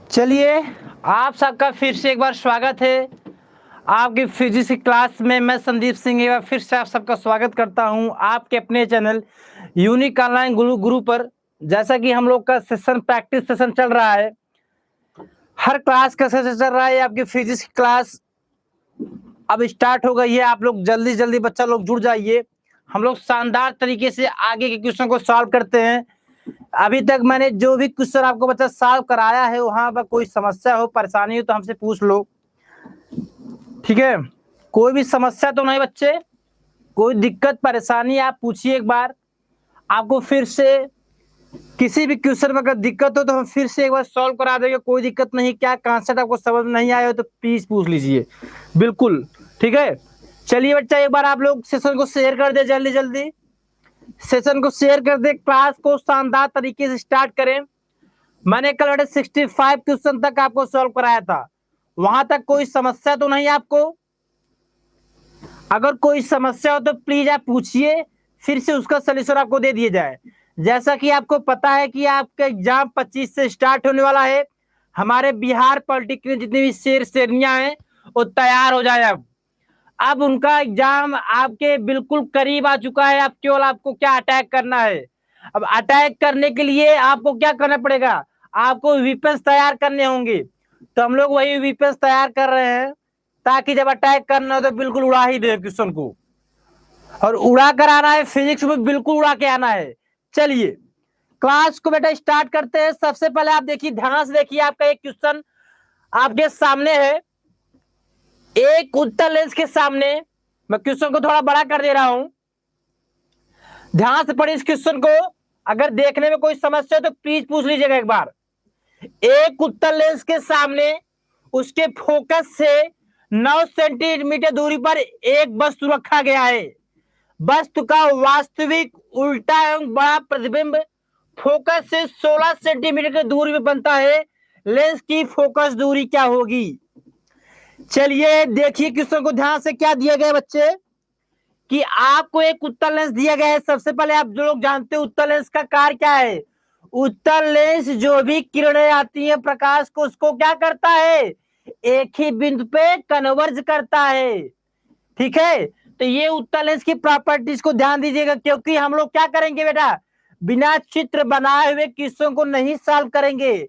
चलिए, आप सबका फिर से एक बार स्वागत है आपकी फिजिक्स की क्लास में। मैं संदीप सिंह एक बार फिर से आप सबका स्वागत करता हूं आपके अपने चैनल यूनिक ऑनलाइन गुरु पर। जैसा कि हम लोग का सेशन प्रैक्टिस सेशन चल रहा है, हर क्लास का सेशन चल रहा है। आपकी फिजिक्स की क्लास अब स्टार्ट हो गई है। आप लोग जल्दी जल्दी बच्चा लोग जुड़ जाइए। हम लोग शानदार तरीके से आगे के क्वेश्चन को सॉल्व करते हैं। अभी तक मैंने जो भी क्वेश्चन आपको बच्चा सॉल्व कराया है, वहां पर कोई समस्या हो, परेशानी हो तो हमसे पूछ लो, ठीक है। कोई भी समस्या तो नहीं बच्चे, कोई दिक्कत परेशानी आप पूछिए एक बार। आपको फिर से किसी भी क्वेश्चन में अगर दिक्कत हो तो हम फिर से एक बार सॉल्व करा देंगे, कोई दिक्कत नहीं। क्या कॉन्सेप्ट आपको समझ नहीं आया हो तो प्लीज पूछ लीजिए, बिल्कुल ठीक है। चलिए बच्चा, एक बार आप लोग सेशन को शेयर कर दे, जल्दी जल्दी सेशन को शेयर कर दे, क्लास को शानदार तरीके से स्टार्ट करें। मैंने कल 65 क्वेश्चन तक आपको सॉल्व कराया था, वहां तक कोई समस्या तो नहीं आपको? अगर कोई समस्या हो तो प्लीज आप पूछिए, फिर से उसका सलूशन आपको दे दिया जाए। जैसा कि आपको पता है कि आपका एग्जाम 25 से स्टार्ट होने वाला है। हमारे बिहार पॉलिटेक्निक जितनी भी श्रेणियां हैं वो तैयार हो जाए। अब उनका एग्जाम आपके बिल्कुल करीब आ चुका है। अब केवल आपको क्या अटैक करना है। अब अटैक करने के लिए आपको क्या करना पड़ेगा? आपको वीपन्स तैयार करने होंगे। तो हम लोग वही वीपन्स तैयार कर रहे हैं, ताकि जब अटैक करना हो तो बिल्कुल उड़ा ही दे क्वेश्चन को। और उड़ा कर आना है, फिजिक्स में बिल्कुल उड़ा के आना है। चलिए क्लास को बेटा स्टार्ट करते हैं। सबसे पहले आप देखिए, ध्यान से देखिए, आपका एक क्वेश्चन आपके सामने है। एक उत्तर लेंस के सामने, मैं क्वेश्चन को थोड़ा बड़ा कर दे रहा हूं, ध्यान से पढ़िए इस क्वेश्चन को। अगर देखने में कोई समस्या है तो प्लीज पूछ लीजिएगा एक बार। एक उत्तर लेंस के सामने उसके फोकस से 9 सेंटीमीटर दूरी पर एक वस्तु रखा गया है। वस्तु का वास्तविक उल्टा एवं बड़ा प्रतिबिंब फोकस से 16 सेंटीमीटर की दूरी में बनता है। लेंस की फोकस दूरी क्या होगी? चलिए देखिए क्वेश्चन को ध्यान से। क्या दिया गया बच्चे कि आपको एक उत्तल लेंस दिया गया है। सबसे पहले आप जो लोग जानते हो उत्तल लेंस का कार्य क्या है। उत्तल लेंस जो भी किरणें आती हैं प्रकाश को, उसको क्या करता है? एक ही बिंदु पे कन्वर्ज करता है, ठीक है। तो ये उत्तल लेंस की प्रॉपर्टीज को ध्यान दीजिएगा, क्योंकि हम लोग क्या करेंगे बेटा, बिना चित्र बनाए हुए क्वेश्चन को नहीं सॉल्व करेंगे।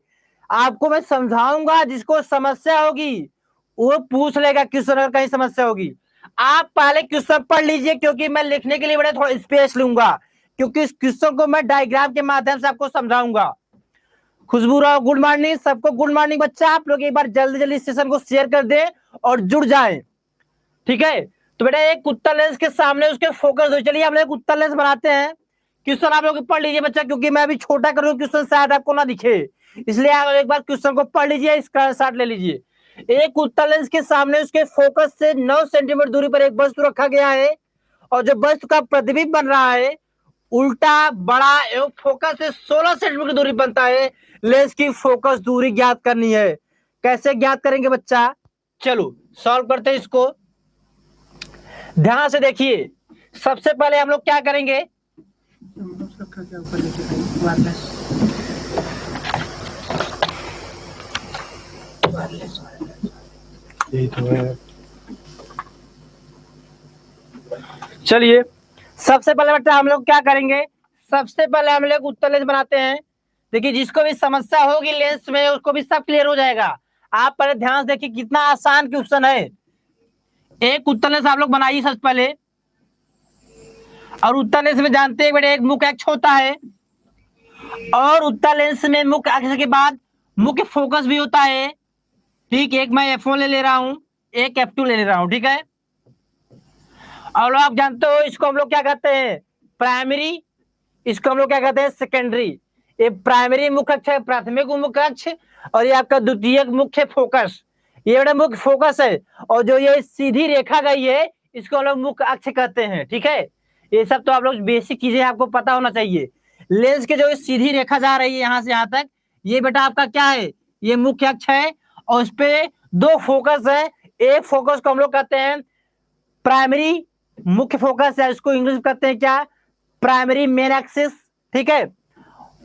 आपको मैं समझाऊंगा, जिसको समस्या होगी वो पूछ लेगा क्वेश्चन, अगर कहीं समस्या होगी। आप पहले क्वेश्चन पढ़ लीजिए, क्योंकि मैं लिखने के लिए बड़ा थोड़ा स्पेस लूंगा, क्योंकि इस क्वेश्चन को मैं डायग्राम के माध्यम से आपको समझाऊंगा। खुशबू राव गुड मॉर्निंग, सबको गुड मॉर्निंग बच्चा। आप लोग एक बार जल्दी जल्दी सेशन को शेयर कर दें और जुड़ जाएं, ठीक है। तो बेटा एक उत्तर लेंस के सामने उसके फोकस हो। चलिए हम लोग एक उत्तर लेंस बनाते हैं। क्वेश्चन आप लोग पढ़ लीजिए बच्चा, क्योंकि मैं अभी छोटा करूँ क्वेश्चन शायद आपको ना दिखे, इसलिए आप एक बार क्वेश्चन को पढ़ लीजिए, स्क्रीनशॉट ले लीजिए। एक उत्तर लेंस के सामने उसके फोकस से 9 सेंटीमीटर दूरी पर एक वस्तु रखा गया है, और जो वस्तु का प्रतिबिंब बन रहा है उल्टा बड़ा एवं फोकस से 16 सेंटीमीटर दूरी बनता है। लेंस की फोकस दूरी ज्ञात करनी है। कैसे ज्ञात करेंगे बच्चा? चलो सॉल्व करते हैं इसको। ध्यान से देखिए, सबसे पहले हम लोग क्या करेंगे, चलिए सबसे पहले बेटा हम लोग क्या करेंगे, सबसे पहले हम लोग उत्तर लेंस बनाते हैं। देखिए जिसको भी समस्या होगी लेंस में उसको भी सब क्लियर हो जाएगा। आप पहले ध्यान से देखिए, कितना आसान क्वेश्चन है। एक उत्तर लेंस आप लोग बनाइए सबसे पहले, और उत्तर लेंस में जानते हैं बेटे एक मुख्य अक्ष होता है, और उत्तर लेंस में मुख्य अक्ष के बाद मुख्य फोकस भी होता है, ठीक। एक मैं F1 ले रहा हूं, एक F2 ले रहा हूं, ठीक है। और आप जानते हो इसको हम लोग क्या कहते हैं, प्राइमरी, इसको हम लोग क्या कहते हैं, सेकेंडरी। ये प्राइमरी मुख्य अक्ष है, प्राथमिक मुख्य अक्ष, और ये आपका द्वितीयक मुख्य फोकस, ये बड़ा मुख्य फोकस है। और जो ये सीधी रेखा गई है इसको हम लोग मुख्य अक्ष कहते हैं, ठीक है। ये सब तो आप लोग बेसिक चीजें आपको पता होना चाहिए। लेंस के जो सीधी रेखा जा रही है यहां से यहां तक, ये बेटा आपका क्या है, ये मुख्य अक्ष है, और उस पे दो फोकस है। एक फोकस को हम लोग कहते हैं प्राइमरी मुख्य फोकस है, इसको इंग्लिश में कहते हैं क्या, प्राइमरी मेन एक्सिस, ठीक है,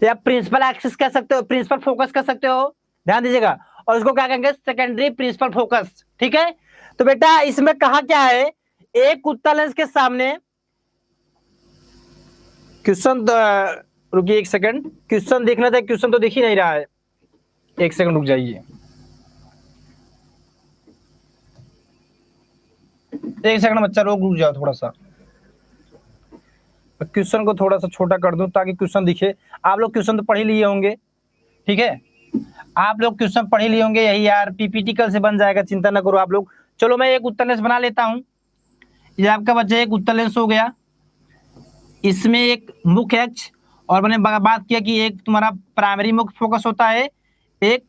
या प्रिंसिपल एक्सिस कह सकते हो, प्रिंसिपल फोकस कह सकते हो। ध्यान दीजिएगा। और इसको क्या कहेंगे, सेकेंडरी प्रिंसिपल फोकस। ठीक है, तो बेटा इसमें कहा क्या है, एक उत्तल लेंस के सामने क्वेश्चन, रुकिए एक सेकंड, क्वेश्चन देखना था, क्वेश्चन तो दिख ही नहीं रहा है, एक सेकंड रुक जाइए, एक सेकंड बच्चा रुक जाओ थोड़ा सा, क्वेश्चन को थोड़ा सा छोटा कर दूं ताकि क्वेश्चन दिखे। आप लोग क्वेश्चन तो पढ़ ही लिए होंगे, ठीक है, आप लोग क्वेश्चन पढ़ ही लिए होंगे, यही यार पीपीटी कल से बन जाएगा, चिंता ना करो आप लोग। चलो मैं एक उत्तर लेंस बना लेता हूं। ये आपका बच्चा एक उत्तर लेंस हो गया, इसमें एक मुख्य अक्ष, और मैंने बात किया कि एक तुम्हारा प्राइमरी मुख्य फोकस होता है, एक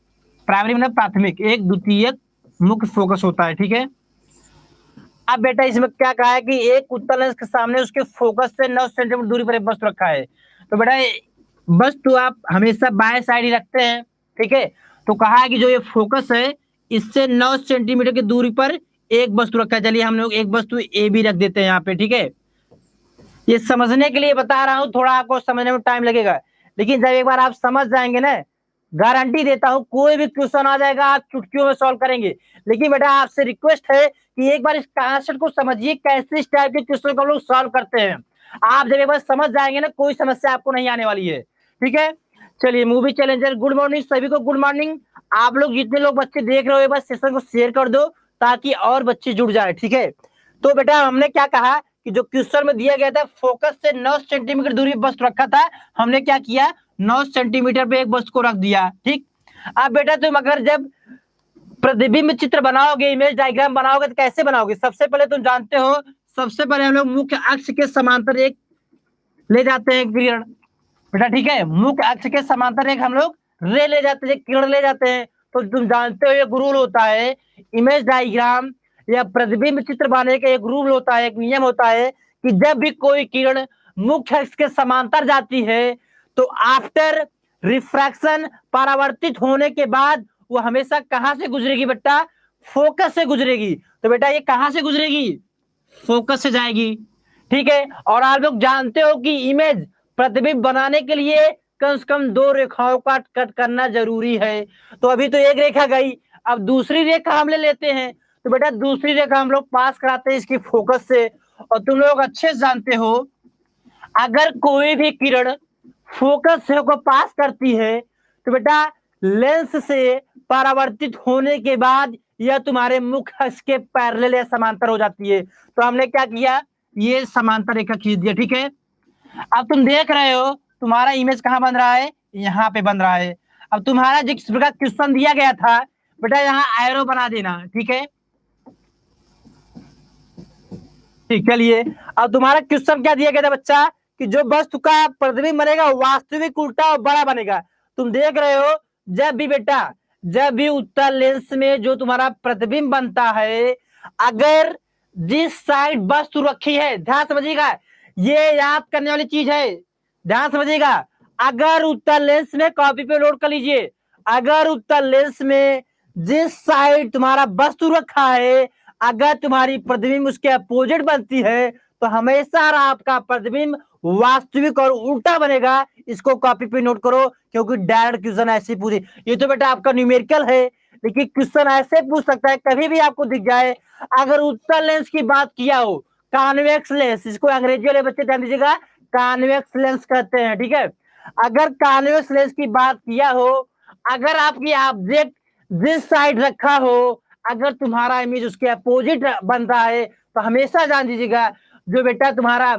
प्राइमरी मतलब प्राथमिक, एक द्वितीयक मुख्य फोकस होता है। ठीक है, अब बेटा इसमें क्या कहा है कि एक उत्तल लेंस के सामने उसके फोकस से 9 सेंटीमीटर दूरी पर एक वस्तु रखा है। तो बेटा वस्तु आप हमेशा बाएं साइड ही रखते हैं, ठीक है, तो कहा है कि जो ये फोकस है इससे 9 सेंटीमीटर की दूरी पर एक वस्तु रखा है। चलिए हम लोग एक वस्तु ए भी रख देते हैं यहाँ पे, ठीक है, ये समझने के लिए बता रहा हूँ, थोड़ा आपको समझने में टाइम लगेगा, लेकिन जब एक बार आप समझ जाएंगे ना, गारंटी देता हूँ कोई भी क्वेश्चन आ जाएगा आप चुटकियों में सॉल्व करेंगे। लेकिन बेटा आपसे रिक्वेस्ट है कि एक बार इस कॉन्सेप्ट को समझिए, कैसे इस टाइप के क्वेश्चन को हम लोग सॉल्व करते हैं। आप जब एक बार समझ जाएंगे ना, कोई समस्या आपको नहीं आने वाली है। ठीक है, चलिए मूवी चैलेंजर, गुड मॉर्निंग सभी को, गुड मॉर्निंग। आप लोग जितने लोग बच्चे देख रहे हो, एक बार सेशन को शेयर कर दो ताकि और बच्चे जुड़ जाए। ठीक है, तो बेटा हमने क्या कहा कि जो क्वेश्चन में दिया गया था फोकस से 9 सेंटीमीटर दूरी पर वस्तु रखा था, हमने क्या किया, 9 सेंटीमीटर पे एक वस्तु को रख दिया। ठीक, अब बेटा तुम अगर जब प्रतिबिंब चित्र बनाओगे, इमेज डायग्राम बनाओगे, तो कैसे बनाओगे, सबसे पहले तुम जानते हो, सबसे पहले हम लोग मुख्य अक्ष के समांतर एक ले जाते हैं किरण, बेटा ठीक है, मुख्य अक्ष के समांतर एक हम लोग रे ले जाते हैं, किरण ले जाते हैं। तो तुम जानते हो एक रूल होता है, इमेज डायग्राम या प्रतिबिंब चित्र बनाने का एक रूल होता है, एक नियम होता है कि जब भी कोई किरण मुख्य अक्ष के समांतर जाती है तो आफ्टर रिफ्रैक्शन, परावर्तित होने के बाद वो हमेशा कहां से गुजरेगी बेटा, फोकस से गुजरेगी। तो बेटा ये कहां से गुजरेगी, फोकस से जाएगी। ठीक है, और आप लोग जानते हो कि इमेज प्रतिबिंब बनाने के लिए कम से कम 2 रेखाओं का कट करना जरूरी है। तो अभी तो एक रेखा गई, अब दूसरी रेखा हम ले लेते हैं। तो बेटा दूसरी रेखा हम लोग पास कराते हैं इसकी फोकस से। और तुम लोग अच्छे से जानते हो, अगर कोई भी किरण फोकस से को पास करती है तो बेटा लेंस से परावर्तित होने के बाद यह तुम्हारे मुख्य अक्ष के पैरेलल या समांतर हो जाती है। तो हमने क्या किया, ये समांतर रेखा खींच दिया। ठीक है, अब तुम देख रहे हो तुम्हारा इमेज कहां बन रहा है, यहाँ पे बन रहा है। अब तुम्हारा जिस प्रकार क्वेश्चन दिया गया था बेटा, यहाँ एरो बना देना। ठीक है, ठीक, चलिए अब तुम्हारा क्वेश्चन क्या दिया गया था बच्चा, कि जो वस्तु का प्रतिबिंब बनेगा वास्तविक उल्टा और बड़ा बनेगा। तुम देख रहे हो जब भी बेटा, जब भी उत्तल लेंस में जो तुम्हारा प्रतिबिंब बनता है, अगर जिस साइड वस्तु रखी है, ध्यान समझिएगा, ये याद करने वाली चीज है, ध्यान समझिएगा। अगर उत्तल लेंस में, कॉपी पे नोट कर लीजिए, अगर उत्तल लेंस में जिस साइड तुम्हारा वस्तु रखा है, अगर तुम्हारी प्रतिबिंब उसके अपोजिट बनती है तो हमेशा आपका प्रतिबिंब वास्तविक और उल्टा बनेगा। इसको कॉपी पे नोट करो, क्योंकि डायरेक्ट क्वेश्चन ऐसे पूछे। ये तो बेटा आपका न्यूमेरिकल है, लेकिन क्वेश्चन ऐसे पूछ सकता है, कभी भी आपको दिख जाए, अगर उत्तल लेंस की बात किया हो, कॉन्वेक्स लेंस, इसको अंग्रेजी वाले बच्चे ध्यान दीजिएगा, कॉन्वेक्स लेंस कहते हैं। ठीक है, अगर कॉन्वेक्स लेंस की बात किया हो, अगर आपकी ऑब्जेक्ट जिस साइड रखा हो, अगर तुम्हारा इमेज उसके अपोजिट बन रहा है, तो हमेशा जान दीजिएगा जो बेटा तुम्हारा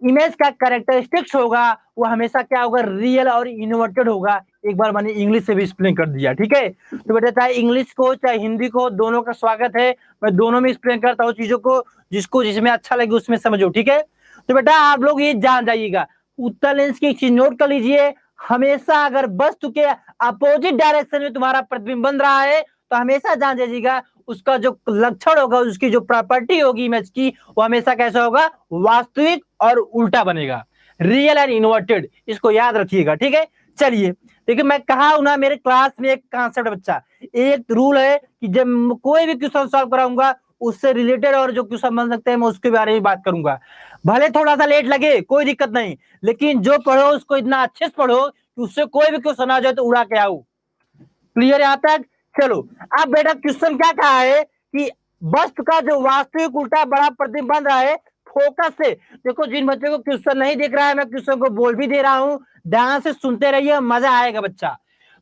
इमेज का कैरेक्टरिस्टिक्स होगा वो हमेशा क्या होगा, रियल और इन्वर्टेड होगा। एक बार मैंने इंग्लिश से भी एक्सप्लेन कर दिया। ठीक है, तो बेटा चाहे इंग्लिश को चाहे हिंदी को, दोनों का स्वागत है, मैं दोनों में एक्सप्लेन करता हूँ चीजों को, जिसको जिसमें अच्छा लगे उसमें समझो। ठीक है, तो बेटा आप लोग ये जान जाइएगा, उत्तल लेंस की एक चीज नोट कर लीजिए, हमेशा अगर वस्तु के अपोजिट डायरेक्शन में तुम्हारा प्रतिबिंब बन रहा है तो हमेशा जान दीजिएगा उसका जो लक्षण होगा, उसकी जो प्रॉपर्टी होगी इमेज की, वो हमेशा कैसा होगा, वास्तविक और उल्टा बनेगा, रियल एंड इन्वर्टेड। इसको याद रखिएगा। ठीक है, चलिए देखिए, मैं कहा हूं ना, मेरे क्लास में एक कॉन्सेप्ट बच्चा, एक रूल है कि जब कोई भी क्वेश्चन सॉल्व कराऊंगा उससे रिलेटेड और जो क्वेश्चन बन सकते हैं मैं उसके बारे में बात करूंगा। भले थोड़ा सा लेट लगे कोई दिक्कत नहीं, लेकिन जो पढ़ो उसको इतना अच्छे से पढ़ो कि उससे कोई भी क्वेश्चन आ जाए तो उड़ा के आओ। क्लियर यहाँ तक? चलो अब बेटा क्वेश्चन क्या कहा है कि वस्तु का जो वास्तविक उल्टा बड़ा प्रतिबिंब बन रहा है फोकस से। देखो जिन बच्चों को क्वेश्चन नहीं दिख रहा है मैं क्वेश्चन को बोल भी दे रहा हूं, ध्यान से सुनते रहिए, मजा आएगा बच्चा।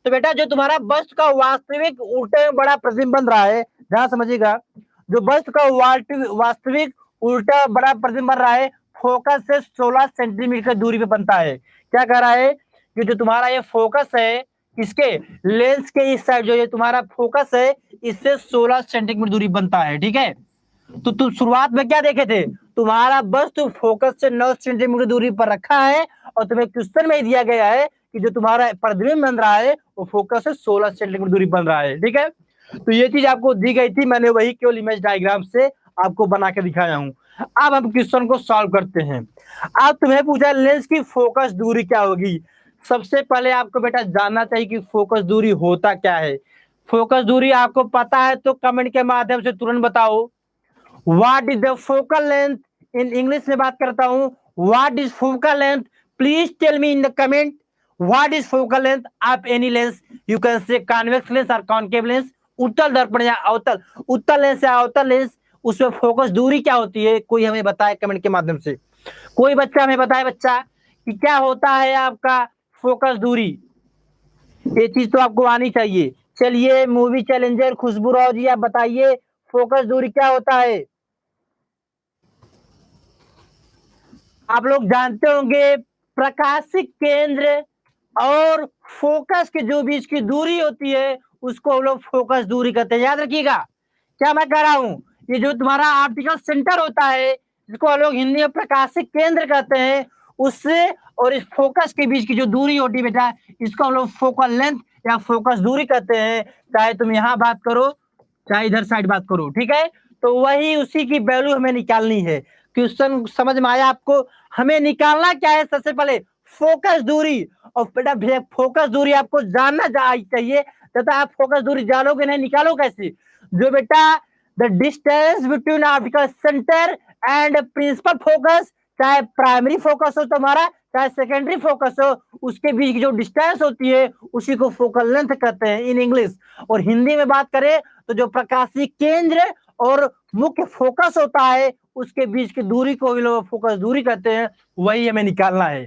तो बेटा जो तुम्हारा वस्तु का वास्तविक उल्टे में बड़ा प्रतिबिंब बन रहा है, ध्यान समझिएगा, जो वस्तु का वास्तविक उल्टा बड़ा प्रतिबिंब बन रहा है फोकस से 16 सेंटीमीटर दूरी पे बनता है। क्या कह रहा है कि जो तुम्हारा ये फोकस है इसके लेंस के इस साइड जो ये तुम्हारा फोकस है इससे 16 सेंटीमीटर दूरी बनता है। ठीक है, तो तुम शुरुआत में क्या देखे थे, तुम्हारा वस्तु फोकस से 9 सेंटीमीटर दूरी पर रखा है और तुम्हें क्वेश्चन में दिया गया है कि जो तुम्हारा प्रतिबिंब बन रहा है वो फोकस से 16 सेंटीमीटर दूरी बन रहा है। ठीक है, तो ये चीज आपको दी गई थी, मैंने वही केवल इमेज डायग्राम से आपको बना के दिखाया हूं। अब हम क्वेश्चन को सॉल्व करते हैं। अब तुम्हें पूछा लेंस की फोकस दूरी क्या होगी। सबसे पहले आपको बेटा जानना चाहिए कि फोकस दूरी होता क्या है। फोकस दूरी आपको पता है तो कमेंट के माध्यम से तुरंत बताओ। What is the focal length, in English में बात करता हूं, what is focal length, please tell me in the comment what is focal length of any lens. You can say convex lens और कॉन्केव लेंस, उत्तल दर्पण या अवतल, उत्तल लेंस या अवतल लेंस, उसमें फोकस दूरी क्या होती है, कोई हमें बताए कमेंट के माध्यम से। कोई बच्चा हमें बताए बच्चा कि क्या होता है आपका फोकस दूरी, ये चीज तो आपको आनी चाहिए। चलिए मूवी चैलेंजर खुशबू राव जी आप बताइए फोकस दूरी क्या होता है। आप लोग जानते होंगे प्रकाशिक केंद्र और फोकस के जो बीच की दूरी होती है उसको हम लोग फोकस दूरी कहते हैं। याद रखिएगा क्या मैं कह रहा हूं, ये जो तुम्हारा ऑप्टिकल सेंटर होता है जिसको हम लोग हिंदी में प्रकाशिक केंद्र कहते हैं, उससे और इस फोकस के बीच की जो दूरी होती है बेटा इसको हम लोग फोकल लेंथ या फोकस दूरी कहते हैं। चाहे तुम यहाँ बात करो चाहे इधर साइड बात करो। ठीक है, तो वही उसी की वैल्यू हमें निकालनी है। क्वेश्चन समझ में आया आपको? हमें निकालना क्या है, सबसे पहले फोकस दूरी। और बेटा फोकस दूरी आपको जानना चाहिए, तथा आप फोकस दूरी जानोगे नहीं निकालो कैसे। जो बेटा the distance between optical centre and principal focus, चाहे प्राइमरी फोकस हो तुम्हारा चाहे सेकेंडरी फोकस हो, उसके बीच की जो डिस्टेंस होती है उसी को फोकल लेंथ कहते हैं इन इंग्लिश। और हिंदी में बात करें तो जो प्रकाशीय केंद्र और मुख्य फोकस होता है उसके बीच की दूरी को भी लोग फोकस दूरी कहते हैं, वही हमें निकालना है।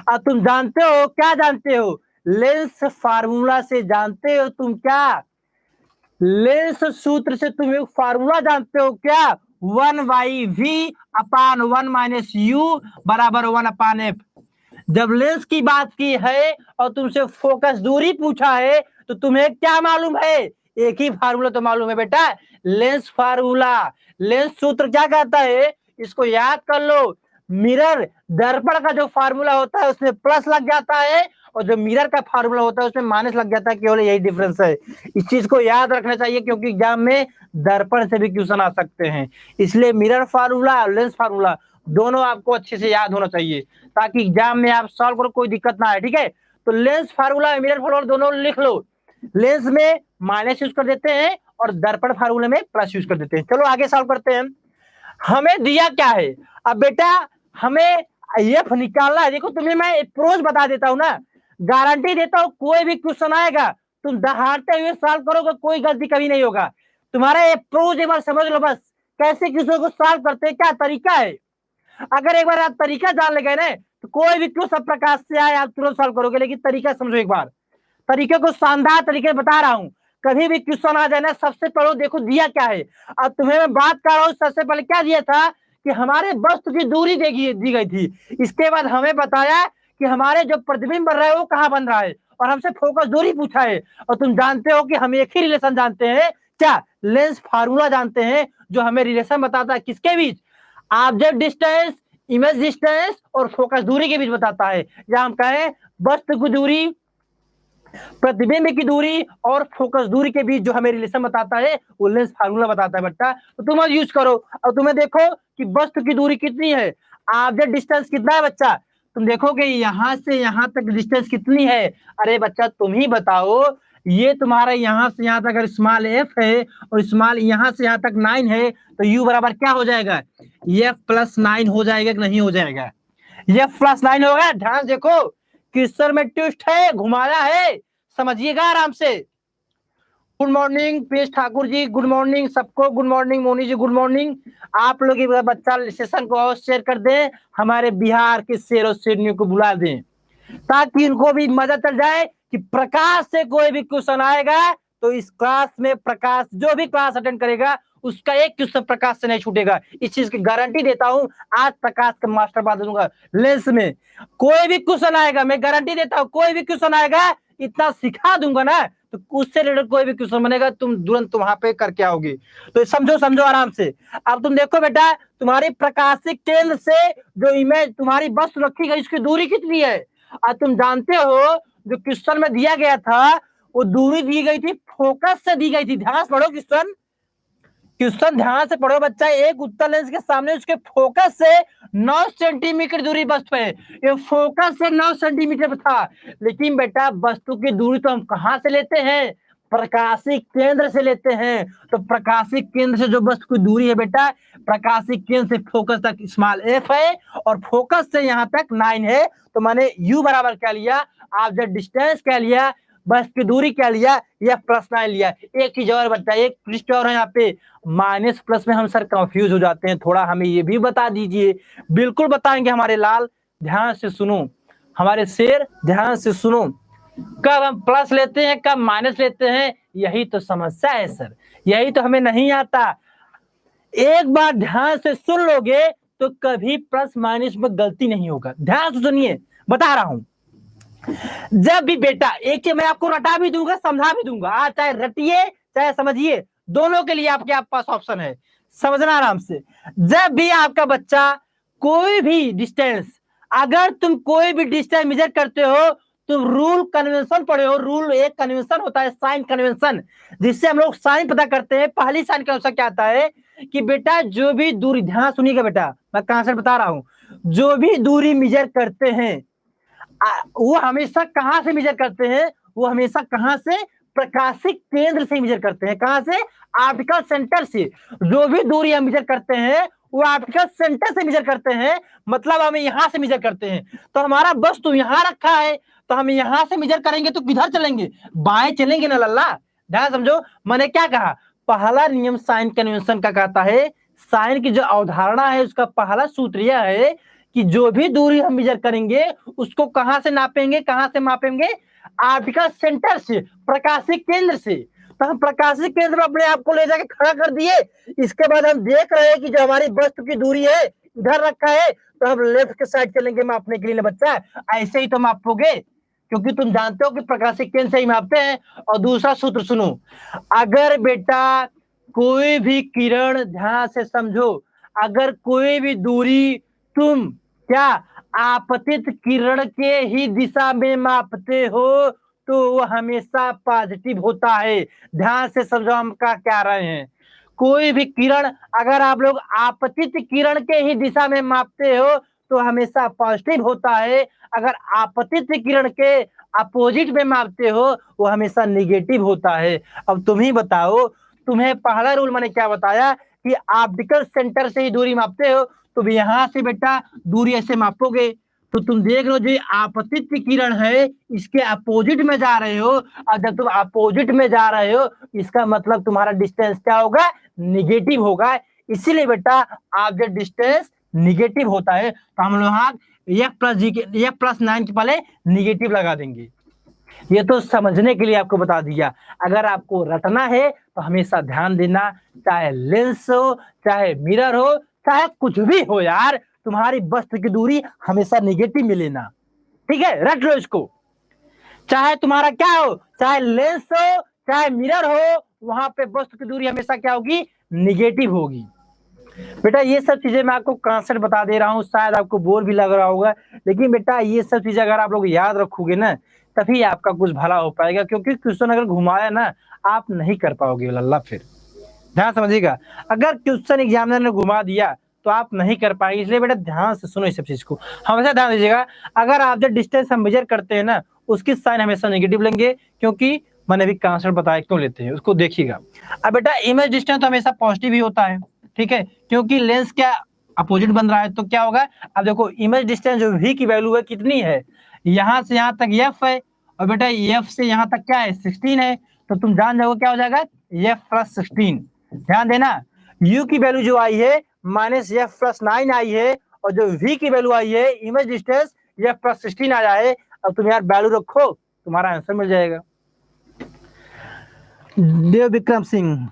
अब तुम जानते हो, क्या जानते हो, लेंस फार्मूला से जानते हो तुम क्या, लेंस सूत्र से तुम एक फार्मूला जानते हो क्या, 1/v/1 - u = 1/f। जब लेंस की बात की है और तुमसे फोकस दूरी पूछा है तो तुम्हें क्या मालूम है, एक ही फार्मूला तो मालूम है बेटा, लेंस फार्मूला। लेंस सूत्र क्या कहता है इसको याद कर लो, मिरर दर्पण का जो फार्मूला होता है उसमें प्लस लग जाता है और जो मिरर का फार्मूला होता है उसमें माइनस लग जाता है, केवल यही डिफरेंस है। इस चीज को याद रखना चाहिए क्योंकि एग्जाम में दर्पण से भी क्वेश्चन आ सकते हैं, इसलिए मिरर फार्मूला और लेंस फार्मूला दोनों आपको अच्छे से याद होना चाहिए ताकि एग्जाम में आप सॉल्व करो कोई दिक्कत ना आए। ठीक है, तो लेंस फार्मूला मिरर फार्मूला दोनों लिख लो, लेंस में माइनस यूज कर देते हैं और दर्पण फार्मूले में प्लस यूज कर देते हैं। चलो आगे सॉल्व करते हैं। हमें दिया क्या है, अब बेटा हमें एफ निकालना है। देखो तुम्हें मैं अप्रोच बता देता हूं ना, गारंटी देता हूं कोई भी क्वेश्चन आएगा तुम दहाड़ते हुए सॉल्व करोगे, कोई गलती कभी नहीं होगा। तुम्हारा अप्रोच एक बार समझ लो बस, कैसे क्वेश्चन को सॉल्व करते हैं, क्या तरीका है। अगर एक बार आप तरीका जान ले गए ना तो कोई भी क्वेश्चन प्रकाश से आए आप तुरंत सॉल्व करोगे, लेकिन तरीका समझो एक बार, तरीके को शानदार तरीके बता रहा हूं। कभी भी क्वेश्चन आ जाए ना सबसे पहले देखो दिया क्या है। अब तुम्हें मैं बात कर रहा हूं, सबसे पहले क्या दिया था कि हमारे वस्तु की दूरी दी गई थी, इसके बाद हमें बताया कि हमारे जो प्रतिबिंब बन रहा है वो कहाँ बन रहा है और हमसे फोकस दूरी पूछा है। और तुम जानते हो कि हम एक ही रिलेशन जानते हैं, क्या, लेंस फार्मूला जानते हैं जो हमें रिलेशन बताता है किसके बीच, ऑब्जेक्ट डिस्टेंस, इमेज डिस्टेंस और फोकस दूरी के बीच बताता है। या हम कहें वस्तु की दूरी, प्रतिबिंब की दूरी और फोकस दूरी के बीच जो हमें रिलेशन बताता है वो लेंस फार्मूला बताता है बेटा, तो तुम यूज करो। और तुम्हें देखो कि वस्तु की दूरी कितनी है, ऑब्जेक्ट डिस्टेंस कितना है बच्चा, तुम देखोगे यहां से यहां तक डिस्टेंस कितनी है। अरे बच्चा तुम ही बताओ, ये तुम्हारा यहां से यहां तक अगर स्मॉल एफ है और स्मॉल यहां से यहां तक 9 है तो यू बराबर क्या हो जाएगा, एफ प्लस 9 हो जाएगा कि नहीं हो जाएगा, एफ प्लस 9 होगा। ध्यान देखो क्वेश्चन में ट्विस्ट है, घुमाया है, समझिएगा आराम से। Good morning Piyush Thakur ji, good morning सबको, गुड मॉर्निंग मोनी जी, गुड मॉर्निंग। आप लोग ये बच्चा सेशन को और शेयर कर दें, हमारे बिहार के शेरों शेरनियों को बुला दें ताकि उनको भी मजा चल जाए कि प्रकाश से कोई भी क्वेश्चन आएगा तो इस क्लास में प्रकाश जो भी क्लास अटेंड करेगा उसका एक क्वेश्चन प्रकाश से नहीं छूटेगा। इस चीज की गारंटी देता हूं। आज प्रकाश का मास्टर बता दूंगा लेंस में कोई भी क्वेश्चन आएगा, मैं गारंटी देता हूं कोई भी क्वेश्चन आएगा, इतना सिखा दूंगा ना तो उससे रिलेटेड कोई भी क्वेश्चन बनेगा तुम तुरंत वहां पे करके आओगे। तो समझो समझो आराम से। अब तुम देखो बेटा, तुम्हारी प्रकाशिक केंद्र से जो इमेज तुम्हारी वस्तु रखी गई उसकी दूरी कितनी है? और तुम जानते हो जो क्वेश्चन में दिया गया था वो दूरी दी गई थी फोकस से दी गई थी। ध्यान से पढ़ो क्वेश्चन, क्वेश्चन ध्यान से पढ़ो बच्चा। एक उत्तल लेंस के सामने उसके फोकस से 9 सेंटीमीटर दूरी वस्तु है। ये फोकस से 9 सेंटीमीटर पर था, लेकिन बेटा वस्तु की दूरी तो हम कहां से लेते हैं? प्रकाशिक केंद्र से लेते हैं। तो प्रकाशिक केंद्र से जो वस्तु की दूरी है बेटा, प्रकाशिक केंद्र से फोकस तक स्मॉल f है और फोकस से यहां तक 9 है। तो मैंने u बराबर क्या लिया, ऑब्जेक्ट डिस्टेंस क्या लिया, बस की दूरी क्या लिया, यह प्लस 9 लिया। एक चीज और बच्चा, एक पृष्ठ और है यहाँ पे माइनस प्लस में हम सर कंफ्यूज हो जाते हैं, थोड़ा हमें ये भी बता दीजिए। बिल्कुल बताएंगे हमारे लाल, ध्यान से सुनो हमारे शेर, ध्यान से सुनो। कब हम प्लस लेते हैं कब माइनस लेते हैं, यही तो समस्या है सर, यही तो हमें नहीं आता। एक बार ध्यान से सुन लोगे तो कभी प्लस माइनस में गलती नहीं होगा। ध्यान से सुनिए, बता रहा हूं। जब भी बेटा, एक चीज मैं आपको रटा भी दूंगा समझा भी दूंगा, आज चाहे रटिए चाहे समझिए, दोनों के लिए आपके पास ऑप्शन है, समझना आराम से। जब भी आपका बच्चा कोई भी डिस्टेंस, अगर तुम कोई भी डिस्टेंस मेजर करते हो तुम रूल कन्वेंशन पढ़े हो। रूल एक कन्वेंशन होता है साइन कन्वेंशन, जिससे हम लोग साइन पता करते हैं। पहली साइन का क्या आता है कि बेटा जो भी दूरी, ध्यान सुनिएगा बेटा मैं कहां से बता रहा हूं, जो भी दूरी मेजर करते हैं वो हमेशा कहां से मेजर करते हैं, वो हमेशा कहां से, प्रकाशिक केंद्र से मेजर करते हैं। कहां से? ऑप्टिकल सेंटर से। जो भी दूरी हम मेजर करते हैं वो ऑप्टिकल सेंटर से मेजर करते हैं, मतलब हमें यहां से मेजर करते हैं। तो हमारा वस्तु यहां रखा है तो हम यहां से मेजर करेंगे तो किधर चलेंगे? बाएं चलेंगे ना लल्ला। ध्यान समझो, मैंने क्या कहा, पहला नियम साइन कन्वेंशन का कहता है, साइन की जो अवधारणा है उसका पहला सूत्र यह है कि जो भी दूरी हम मेजर करेंगे उसको कहां से नापेंगे, कहां से मापेंगे? ऑप्टिकल सेंटर से, प्रकाशिक केंद्र से। तो हम प्रकाशिक केंद्र में अपने आप को ले जाके खड़ा कर दिए। इसके बाद हम देख रहे हैं कि जो हमारी वस्तु की दूरी है इधर रखा है, तो हम लेफ्ट के साइड चलेंगे मापने के लिए बच्चा। ऐसे ही तो मापोगे, क्योंकि तुम जानते हो कि प्रकाशिक केंद्र से ही मापते हैं। और दूसरा सूत्र सुनो, अगर बेटा कोई भी किरण, ध्यान से समझो, अगर कोई भी दूरी तुम क्या आपतित किरण के ही दिशा में मापते हो तो वो हमेशा पॉजिटिव होता है। ध्यान से समझो हम क्या कह रहे हैं। कोई भी किरण अगर आप लोग आपतित किरण के ही दिशा में मापते हो तो हमेशा पॉजिटिव होता है। अगर आपतित किरण के अपोजिट में मापते हो वो हमेशा निगेटिव होता है। अब तुम ही बताओ, तुम्हें पहला रूल मैंने क्या बताया कि ऑप्टिकल सेंटर से ही दूरी मापते हो, तो यहां से बेटा दूरी ऐसे मापोगे तो तुम देख लो जो आपतित किरण है इसके अपोजिट में जा रहे हो, और जब तुम अपोजिट में जा रहे हो इसका मतलब तुम्हारा डिस्टेंस क्या होगा? निगेटिव होगा। इसीलिए बेटा ऑब्जेक्ट डिस्टेंस निगेटिव होता है। तो हम लोग F प्लस 9 के पहले निगेटिव लगा देंगे। ये तो समझने के लिए आपको बता दिया। अगर आपको रटना है तो हमेशा ध्यान देना, चाहे लेंस हो चाहे मिरर हो चाहे कुछ भी हो यार, तुम्हारी वस्तु की दूरी हमेशा निगेटिव में लेना, ठीक है? रट लो इसको। चाहे तुम्हारा क्या हो, चाहे लेंस हो चाहे मिरर हो, वहां पे वस्तु की दूरी हमेशा क्या होगी? निगेटिव होगी। बेटा ये सब चीजें मैं आपको कॉन्सेप्ट बता दे रहा हूँ, शायद आपको बोर भी लग रहा होगा, लेकिन बेटा ये सब चीजें अगर आप लोग याद रखोगे ना तभी आपका कुछ भला हो पाएगा। क्योंकि क्वेश्चन अगर घुमाया ना आप नहीं कर पाओगे लल्ला। फिर ध्यान समझिएगा, अगर क्वेश्चन एग्जामिनर ने घुमा दिया तो आप नहीं कर पाएंगे। इसलिए बेटा ध्यान से सुनो इस सब चीज को, हमेशा ध्यान दीजिएगा। अगर आप जो डिस्टेंस हम मेजर करते हैं ना उसकी साइन हमेशा नेगेटिव लेंगे, क्योंकि मैंने भी कॉन्सेप्ट बताया क्यों लेते हैं, उसको देखिएगा। अब बेटा इमेज डिस्टेंस तो हमेशा पॉजिटिव ही होता है, ठीक है, क्योंकि लेंस क्या अपोजिट बन रहा है। तो क्या होगा, अब देखो इमेज डिस्टेंस जो v की वैल्यू है कितनी है, यहां से यहां तक f है, और बेटा f से यहां तक क्या है 16 है। तो तुम जान जाओगे क्या हो जाएगा, f+16। ध्यान देना, u की वैल्यू जो आई है -f+9 आई है, और जो v की वैल्यू आई है इमेज डिस्टेंस f+16 आया है। अब तुम यार वैल्यू रखो, तुम्हारा आंसर मिल जाएगा। देव विक्रम सिंह,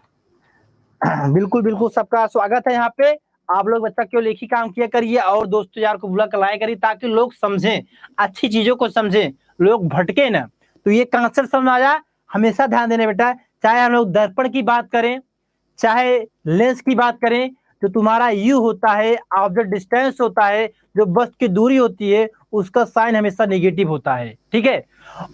बिल्कुल बिल्कुल सबका स्वागत है यहाँ पे। आप लोग बच्चा क्यों लेखी काम किया करिए, और दोस्तों यार को बुला कर लाया करिए, ताकि लोग समझें, अच्छी चीजों को समझें, लोग भटके ना। तो ये कंसेप्ट समझ आया, हमेशा ध्यान देना बेटा। चाहे हम लोग दर्पण की बात करें, चाहे लेंस की बात करें, जो तुम्हारा यू होता है, ऑब्जेक्ट डिस्टेंस होता है, जो वस्तु की दूरी होती है, उसका साइन हमेशा नेगेटिव होता है, ठीक है।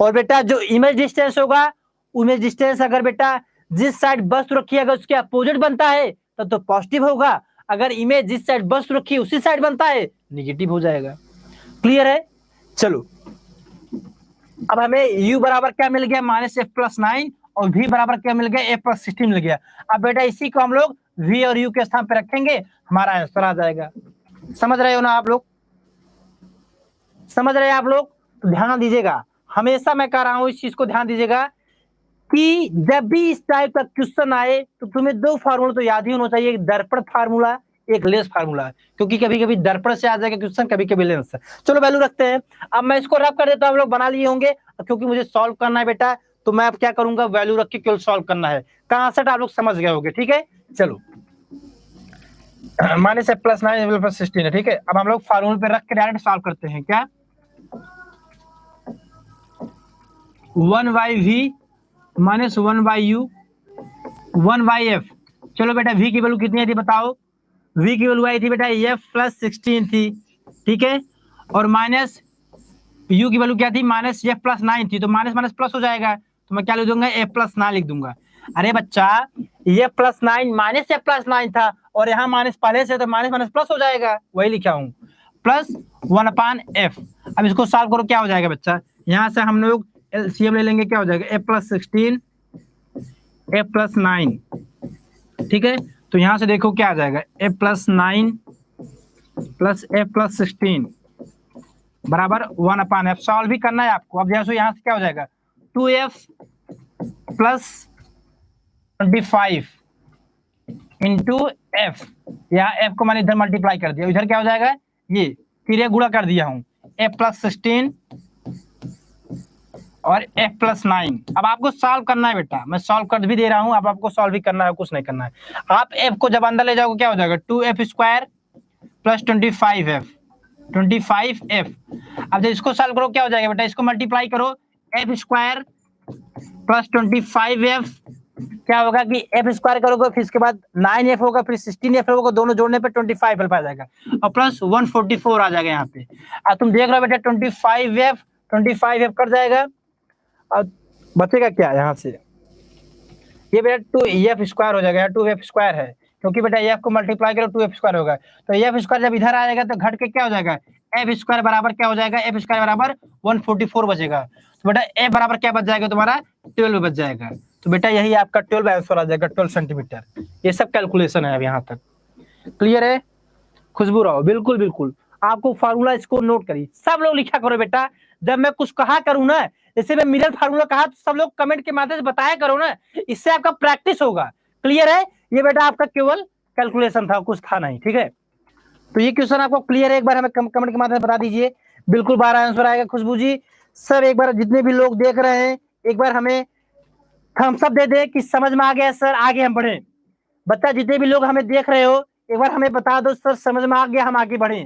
और बेटा जो इमेज डिस्टेंस होगा, इमेज डिस्टेंस अगर बेटा जिस साइड वस्तु रखी है अगर उसके अपोजिट बनता है तो पॉजिटिव होगा, अगर इमेज जिस साइड वस्तु रखी है उसी साइड बनता है नेगेटिव हो जाएगा। क्लियर है? चलो, अब हमें u बराबर क्या मिल गया, -f+9, और v बराबर क्या मिल गया, f+16 मिल गया। अब बेटा इसी को हम लोग v और u के स्थान पे रखेंगे, हमारा आंसर आ जाएगा। समझ रहे हो ना आप लोग? समझ रहे हैं आप लोग? तो ध्यान दीजिएगा, हमेशा मैं कह रहा हूं इस चीज को ध्यान दीजिएगा कि जब भी इस टाइप का क्वेश्चन आए तो तुम्हें दो फार्मूला तो याद ही होना चाहिए, एक दर्पण फार्मूला, एक लेंस फार्मूला, क्योंकि कभी कभी दर्पण से आ जाएगा क्वेश्चन, कभी कभी लेंस से। चलो वैल्यू रखते हैं। अब मैं इसको रब कर देता हूं, आप लोग बना लिए होंगे, क्योंकि मुझे सॉल्व करना है बेटा, तो मैं अब क्या करूंगा, वैल्यू रख के केवल सॉल्व करना है। कॉन्सेप्ट आप लोग समझ गए होंगे, ठीक है। चलो, -f+9 है, ठीक है। अब हम लोग फार्मूले पे रख के डायरेक्ट सॉल्व करते हैं। क्या, 1/v -1/u 1/f। चलो बेटा v की वैल्यू कितनी आई थी बताओ, v की वैल्यू आई थी बेटा f+16 थी, ठीक है। और माइनस u की वैल्यू क्या थी, -f+9 थी, तो माइनस माइनस प्लस हो जाएगा, तो मैं क्या लिख दूंगा, f+9 लिख दूंगा। अरे बच्चा, ये +9 -f+9 था, और यहाँ माइनस पहले से, तो माइनस माइनस प्लस हो जाएगा, वही लिखा हूँ, +1/f। अब इसको सॉल्व करो, क्या हो जाएगा बच्चा, यहाँ से हम लोग एलसीएम ले लेंगे, क्या हो जाएगा, f+16 f+9, ठीक है। तो यहां से देखो क्या आ जाएगा, f+9 प्लस f+16 बराबर 1/f। सॉल्व भी करना है आपको। अब जैसे यहां से क्या हो जाएगा, 2f + 25 इंटू f, यहाँ f को मैंने इधर मल्टीप्लाई कर दिया, इधर क्या हो जाएगा, ये फिर ये गुणा कर दिया हूँ, f+16 और f+9। अब आपको सॉल्व करना है बेटा, मैं सॉल्व कर भी दे रहा हूं, अब आपको सॉल्व भी करना है, कुछ नहीं करना है। आप f को जब अंदर ले जाओगे क्या हो जाएगा, 2f² + 25f 25f। अब जब इसको सॉल्व करो क्या हो जाएगा बेटा, इसको मल्टीप्लाई करो, f² + 25f क्या होगा कि f² करोगे, फिर इसके बाद 9f होगा, फिर 16f होगा, दोनों जोड़ने पे 25f आ जाएगा, और प्लस 144 आ जाएगा यहाँ पे। अब तुम देख रहे हो बेटा 25f कट जाएगा, अब बचेगा क्या यहाँ से, ये बेटा 2f² हो जाएगा, 2f² है, क्योंकि बेटा f को मल्टीप्लाई करो 2f² होगा, तो f² जब इधर आएगा तो घट के क्या हो जाएगा, f² बराबर क्या हो जाएगा, f² बराबर 144 बचेगा। तो बेटा f बराबर क्या बच जाएगा तुम्हारा, 12 बच जाएगा। तो बेटा यही आपका 12 आंसर आ जाएगा, 12 सेंटीमीटर। ये सब कैलकुलेशन है अब यहाँ तक, क्लियर है? खुशबू राव, बिल्कुल बिल्कुल, आपको फार्मूला इसको नोट करिए, सब लोग लिखा करो बेटा। जब मैं कुछ कहा करूं ना, जैसे मैं मिरर फार्मूला कहा, तो सब लोग कमेंट के माध्यम से बताया करो ना, इससे आपका प्रैक्टिस होगा। क्लियर है? ये बेटा आपका केवल कैलकुलेशन था, कुछ था नहीं, ठीक है। तो ये क्वेश्चन आपको क्लियर है, एक बार हमें कमेंट के माध्यम से बता दीजिए, बिल्कुल 12 आंसर आएगा। खुशबू जी सब एक बार, जितने भी लोग देख रहे हैं, एक बार हमें थम्स अप दे दे कि समझ में आ गया सर, आगे हम बढ़े। बच्चा जितने भी लोग हमें देख रहे हो, एक बार हमें बता दो सर समझ में आ गया, हम आगे बढ़े,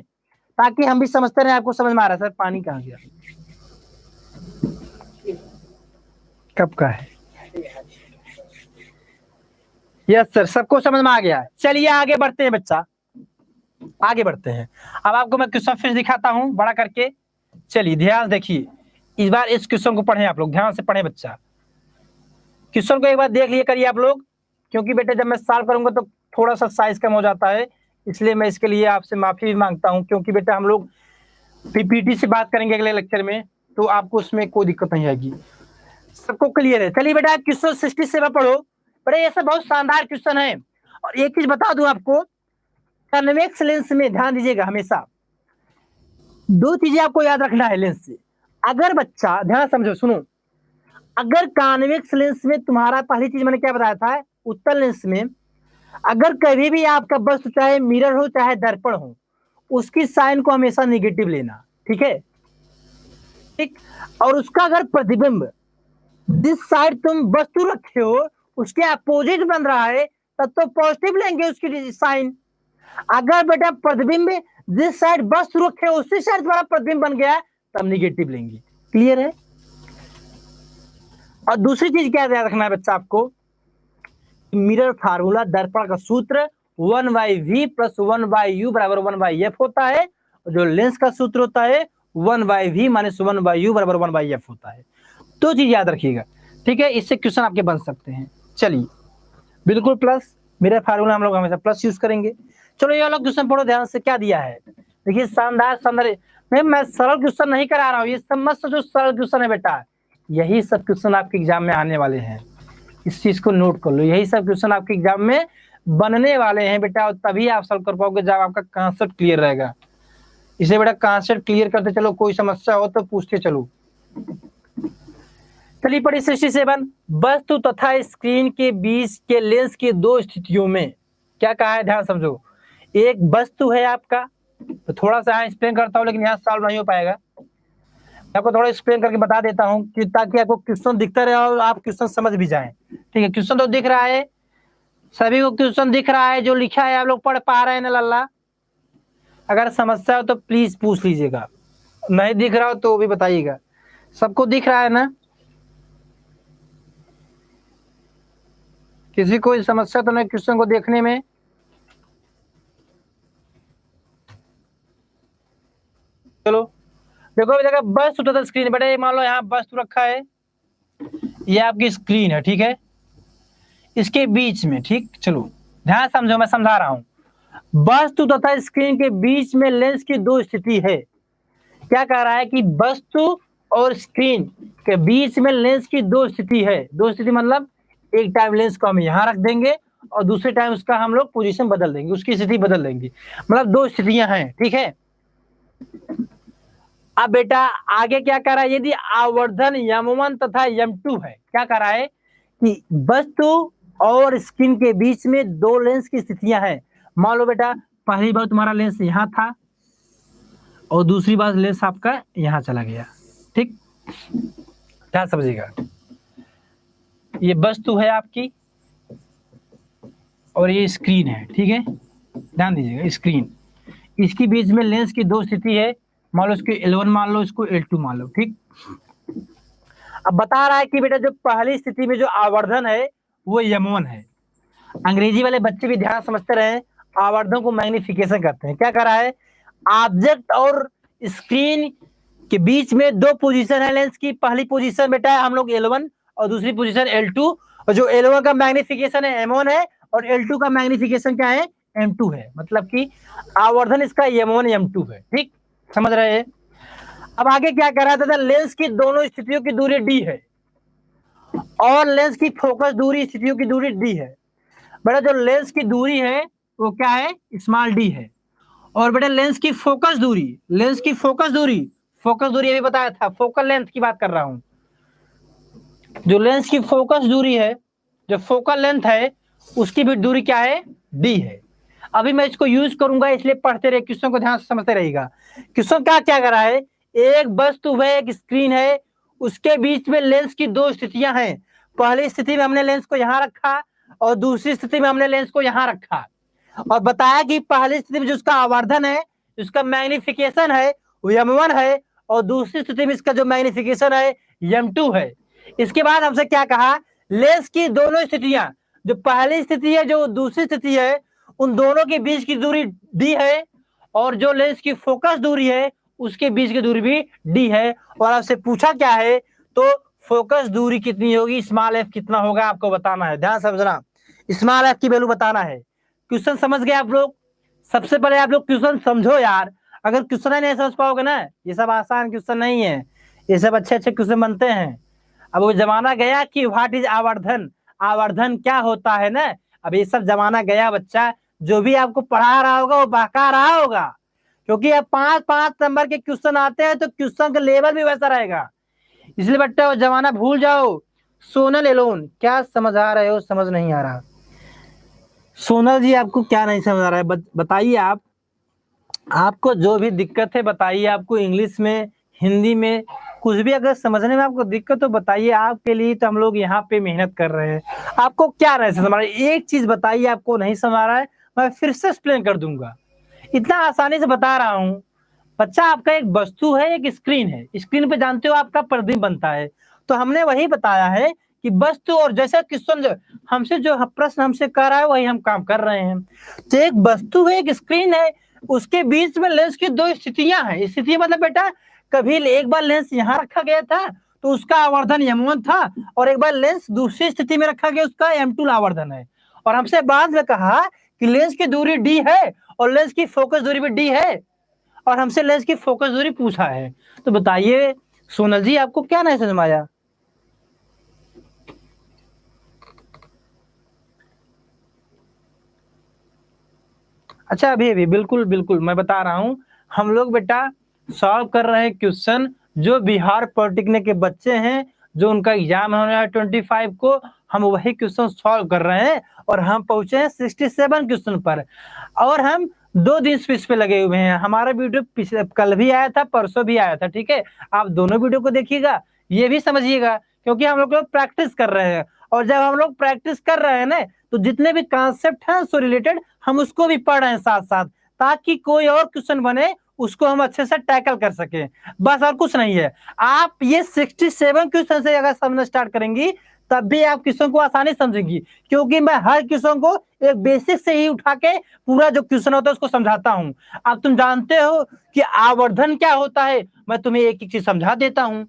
ताकि हम भी समझते रहे आपको समझ में आ रहा है। सर पानी कहाँ गया, कब का है? यस सर, सबको समझ में आ गया। चलिए आगे बढ़ते हैं बच्चा, आगे बढ़ते हैं। अब आपको मैं क्वेश्चन फिर दिखाता हूं बड़ा करके। चलिए ध्यान देखिए, इस बार इस क्वेश्चन को पढ़ें आप लोग, ध्यान से पढ़ें बच्चा। क्वेश्चन को एक बार देख लिए करिए आप लोग, क्योंकि बेटे जब मैं सॉल्व करूंगा तो थोड़ा सा साइज कम हो जाता है, इसलिए मैं इसके लिए आपसे माफी भी मांगता हूं, क्योंकि बेटा हम लोग पीपीटी से बात करेंगे अगले लेक्चर में, तो आपको उसमें कोई दिक्कत नहीं आएगी। सबको क्लियर है? चलिए बेटा क्वेश्चन 67 पढ़ो। बड़े ये सब बहुत शानदार क्वेश्चन है। और एक चीज बता दूं आपको, कन्वेक्स लेंस में ध्यान दीजिएगा, हमेशा दो चीजें आपको याद रखना है लेंस से। अगर बच्चा, ध्यान समझो, सुनो, अगर कॉन्वेक्स लेंस में तुम्हारा, पहली चीज मैंने क्या बताया था, उत्तल लेंस में अगर कभी भी आपका वस्तु चाहे मिरर हो चाहे दर्पण हो, उसकी साइन को हमेशा निगेटिव लेना, ठीक है, ठीक। और उसका अगर प्रतिबिंब जिस साइड तुम वस्तु रखे हो उसके अपोजिट बन रहा है तब तो पॉजिटिव लेंगे उसकी साइन। अगर बेटा प्रतिबिंब जिस साइड वस्तु रखे हो उसी साइड तुम्हारा प्रतिबिंब बन गया तब निगेटिव लेंगे। क्लियर है? और दूसरी चीज क्या याद रखना है बच्चा आपको, मिरर फार्मूला, दर्पण का सूत्र 1/v प्लस 1/u बराबर 1/f होता है, और जो लेंस का सूत्र होता है 1/v माइनस 1/u बराबर 1/f होता है। तो चीज याद रखिएगा, ठीक है। इससे क्वेश्चन आपके बन सकते हैं। चलिए, बिल्कुल प्लस, मिरर फार्मूला हम लोग हमेशा प्लस यूज करेंगे। चलो ये लोग क्वेश्चन पढ़ो ध्यान से, क्या दिया है देखिए, शानदार शानदार। मैं सरल क्वेश्चन नहीं करा रहा हूँ, ये सब मत सोचो सरल क्वेश्चन है बेटा, यही सब क्वेश्चन आपके एग्जाम में आने वाले हैं, इस चीज को नोट कर लो, यही सब क्वेश्चन आपके एग्जाम में बनने वाले हैं बेटा, और तभी आप सॉल्व कर पाओगे जब आपका कॉन्सेप्ट क्लियर रहेगा। इसे बेटा कॉन्सेप्ट क्लियर करते चलो, कोई समस्या हो तो पूछते चलो। चलिए पढ़िए 67, वस्तु तथा स्क्रीन के बीच के लेंस की दो स्थितियों में, क्या कहा है ध्यान समझो। एक वस्तु है आपका, तो थोड़ा सा एक्सप्लेन करता हूँ लेकिन यहाँ सॉल्व नहीं हो पाएगा, आपको थोड़ा एक्सप्लेन करके बता देता हूँ कि ताकि आपको क्वेश्चन दिखता रहे और आप क्वेश्चन समझ भी जाएं। ठीक है, क्वेश्चन तो दिख रहा है, सभी को क्वेश्चन दिख रहा है, जो लिखा है आप लोग पढ़ पा रहे हैं ना लल्ला? अगर समस्या हो तो प्लीज पूछ लीजिएगा, नहीं दिख रहा हो तो भी बताइएगा। सबको दिख रहा है ना? किसी कोई समस्या तो नहीं क्वेश्चन को देखने में? चलो देखो, अभी जगह वस्तु तथा स्क्रीन, बेटा मान लो यहाँ वस्तु रखा है, ये आपकी स्क्रीन है, ठीक है, इसके बीच में, ठीक, चलो ध्यान समझो, मैं समझा रहा हूं। वस्तु तथा स्क्रीन के बीच में लेंस की दो स्थिति है। क्या कह रहा है कि वस्तु और स्क्रीन के बीच में लेंस की दो स्थिति है। दो स्थिति मतलब एक टाइम लेंस को हम यहाँ रख देंगे और दूसरे टाइम उसका हम लोग पोजीशन बदल देंगे, उसकी स्थिति बदल देंगे, मतलब दो स्थितियां हैं, ठीक है। अब बेटा आगे क्या कर रहा है, यदि आवर्धन m1 तथा m2 है, क्या कर रहा है कि वस्तु और स्क्रीन के बीच में दो लेंस की स्थितियां हैं। मान लो बेटा पहली बार तुम्हारा लेंस यहां था और दूसरी बार लेंस आपका यहां चला गया, ठीक, क्या समझिएगा। ये वस्तु है आपकी और ये स्क्रीन है, ठीक है, ध्यान दीजिएगा, स्क्रीन, इसके बीच में लेंस की दो स्थिति है, मान लो इसको L1 मान लो, इसको L2 मान लो, ठीक। अब बता रहा है कि बेटा जो पहली स्थिति में जो आवर्धन है वो m1 है। अंग्रेजी वाले बच्चे भी ध्यान समझते रहे, आवर्धन को मैग्निफिकेशन करते हैं। क्या कर रहा है, ऑब्जेक्ट और स्क्रीन के बीच में दो पोजीशन है लेंस की, पहली पोजीशन बेटा है हम लोग L1 और दूसरी पोजीशन L2, और जो L1 का मैग्निफिकेशन है m1 है और L2 का मैग्निफिकेशन क्या है, m2 है, मतलब कि आवर्धन इसका m1 m2 है, ठीक, समझ रहे हैं। अब आगे क्या कर रहा था, लेंस की दोनों स्थितियों की दूरी d है और लेंस की फोकस दूरी स्थितियों की दूरी d है। बेटा जो लेंस की दूरी है वो क्या है, स्मॉल d है, और बेटा लेंस की फोकस दूरी, लेंस की फोकस दूरी अभी बताया था, फोकल लेंथ की बात कर रहा हूं। जो लेंस की फोकस दूरी है, जो फोकल लेंथ है, उसकी भी दूरी क्या है, d है। अभी मैं इसको यूज करूंगा, इसलिए पढ़ते रहे, क्वेश्चन को ध्यान से समझते रहिएगा। क्वेश्चन क्या कर रहा है, एक वस्तु है, एक स्क्रीन है, उसके बीच में लेंस की दो स्थितियां हैं। पहली स्थिति में हमने लेंस को यहां रखा और दूसरी स्थिति में हमने लेंस को यहां रखा, और बताया कि पहली स्थिति में जिसका आवर्धन है, जिसका मैग्निफिकेशन है वो m1 है, और दूसरी स्थिति में इसका जो मैग्निफिकेशन है m2 है। इसके बाद हमसे क्या कहा, लेंस की दोनों स्थितियां, जो पहली स्थिति है जो दूसरी स्थिति है, उन दोनों के बीच की दूरी d है, और जो लेंस की फोकस दूरी है उसके बीच की दूरी भी d है। और आपसे पूछा क्या है, तो फोकस दूरी कितनी होगी, स्मॉल f कितना होगा आपको बताना है, ध्यान समझना, स्मॉल f की वैल्यू बताना है। क्वेश्चन समझ गए आप लोग? सबसे पहले आप लोग क्वेश्चन समझो यार, अगर क्वेश्चन नहीं समझ पाओगे ना, ये सब आसान क्वेश्चन नहीं है, ये सब अच्छे अच्छे क्वेश्चन बनते हैं। अब वो जमाना गया कि व्हाट इज आवर्धन, आवर्धन क्या होता है ना, अब ये सब जमाना गया बच्चा, जो भी आपको पढ़ा रहा होगा वो बहका रहा होगा, क्योंकि अब 5-5 नंबर के क्वेश्चन आते हैं तो क्वेश्चन का लेवल भी वैसा रहेगा। इसलिए बेटा वो जमाना भूल जाओ। सोनल एलोन, क्या समझ आ रहे हो? समझ नहीं आ रहा। सोनल जी आपको क्या नहीं समझ आ रहा है? बताइए आप, आपको जो भी दिक्कत है बताइए। आपको इंग्लिश में, हिंदी में कुछ भी अगर समझने में आपको दिक्कत तो बताइए। आपके लिए तो हम लोग यहाँ पे मेहनत कर रहे हैं। आपको क्या नहीं समझ आ रहा है? एक चीज बताइए आपको नहीं समझ आ रहा है, मैं फिर से एक्सप्लेन कर दूंगा। इतना आसानी से बता रहा हूँ। बच्चा, आपका एक वस्तु है, एक स्क्रीन है। स्क्रीन पे जानते हो आपका प्रतिबिंब बनता है। तो हमने वही बताया है कि वस्तु, और जैसा क्वेश्चन हमसे जो प्रश्न हमसे कर रहा है वही हम काम कर रहे हैं। तो एक वस्तु है, एक स्क्रीन है, उसके बीच में लेंस की दो स्थितियां हैं। स्थिति मतलब बेटा, कभी एक बार लेंस यहाँ रखा गया था तो उसका आवर्धन m1 था, और एक बार लेंस दूसरी स्थिति में रखा गया, उसका m2 आवर्धन है। और हमसे बाद में कहा कि लेंस की दूरी d है और लेंस की फोकस दूरी भी d है, और हमसे लेंस की फोकस दूरी पूछा है। तो बताइए सोनल जी, आपको क्या नहीं समझ में आया? अच्छा, अभी बिल्कुल बिल्कुल मैं बता रहा हूँ। हम लोग बेटा सॉल्व कर रहे हैं क्वेश्चन जो बिहार पॉलिटेक्निक के बच्चे हैं, जो उनका एग्जाम होने वाला 25 को, हम वही क्वेश्चन सॉल्व कर रहे हैं। और हम पहुंचे हैं 67 क्वेश्चन पर, और हम 2 दिन से इस पे लगे हुए हैं। हमारा वीडियो पिछले कल भी आया था, परसों भी आया था, ठीक है। आप दोनों वीडियो को देखिएगा, ये भी समझिएगा, क्योंकि हम लोग प्रैक्टिस कर रहे हैं। और जब हम लोग प्रैक्टिस कर रहे हैं ना, तो जितने भी कॉन्सेप्ट हैं उससे रिलेटेड हम उसको भी पढ़ रहे हैं साथ साथ, ताकि कोई और क्वेश्चन बने उसको हम अच्छे से टैकल कर सके। बस और कुछ नहीं है। आप ये 67 क्वेश्चन से अगर समझना स्टार्ट करेंगी, तब भी आप क्वेश्चन को आसानी समझेंगी, क्योंकि मैं हर क्वेश्चन को एक बेसिक से ही उठा के पूरा जो क्वेश्चन होता है उसको समझाता हूँ। अब तुम जानते हो कि आवर्धन क्या होता है, मैं तुम्हें एक एक चीज समझा देता हूँ,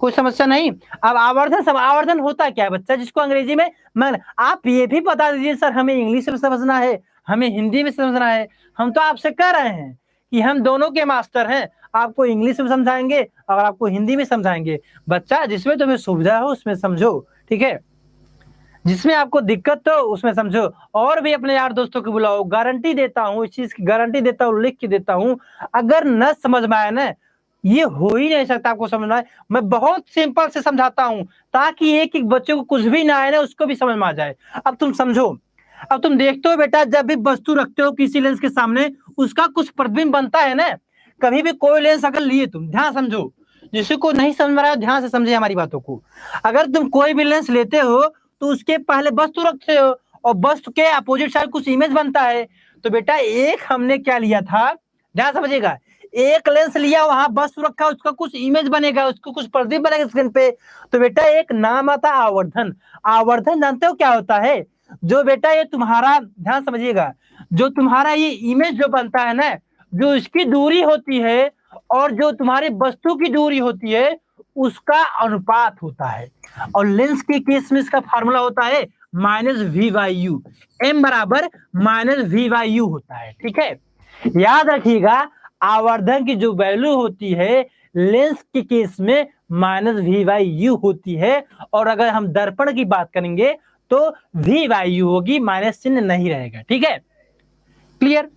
कोई समस्या नहीं। अब आवर्धन होता क्या है बच्चा, जिसको अंग्रेजी में मैं, आप ये भी बता दीजिए सर, हमें इंग्लिश में समझना है, हमें हिंदी में समझना है। हम तो आपसे कह रहे हैं कि हम दोनों के मास्टर हैं, आपको इंग्लिश में समझाएंगे और आपको हिंदी में समझाएंगे। बच्चा, जिसमें तुम्हें सुविधा हो उसमें समझो, ठीक है। जिसमें आपको दिक्कत हो उसमें समझो। और भी अपने यार दोस्तों को बुलाओ, गारंटी देता हूँ, इस चीज की गारंटी देता हूँ, लिख के देता हूँ। अगर न समझ में आए ना, ये हो ही नहीं सकता आपको समझना है। मैं बहुत सिंपल से समझाता हूँ, ताकि एक एक बच्चे को कुछ भी ना आए ना, उसको भी समझ में आ जाए। अब तुम समझो। अब तुम देखते हो बेटा, जब भी वस्तु रखते हो किसी लेंस के सामने, उसका कुछ प्रतिबिंब बनता है ना। कभी भी कोई लेंस अगर लिए, तुम ध्यान समझो, जिसे को नहीं समझ में रहा है ध्यान से समझे हमारी बातों को। अगर तुम कोई भी लेंस लेते हो तो उसके पहले वस्तु रखते हो, और वस्तु के अपोजिट साइड कुछ इमेज बनता है। तो बेटा एक हमने क्या लिया था, ध्यान समझिएगा, एक लेंस लिया, वहां वस्तु रखा, उसका कुछ इमेज बनेगा, उसको कुछ प्रतिबिंब बनेगा स्क्रीन पे। तो बेटा एक नाम आता है आवर्धन। आवर्धन जानते हो क्या होता है? जो बेटा ये तुम्हारा, ध्यान समझिएगा, जो तुम्हारा ये इमेज जो बनता है ना, जो इसकी दूरी होती है और जो तुम्हारी वस्तु की दूरी होती है, उसका अनुपात होता है। और लेंस के केस में इसका फार्मूला होता है -v/u। m बराबर -v/u होता है, ठीक है। याद रखिएगा, आवर्धन की जो वैल्यू होती है लेंस के केस में -v/u होती है। और अगर हम दर्पण की बात करेंगे तो v/u होगी, माइनस चिन्ह नहीं रहेगा, ठीक है। क्लियर?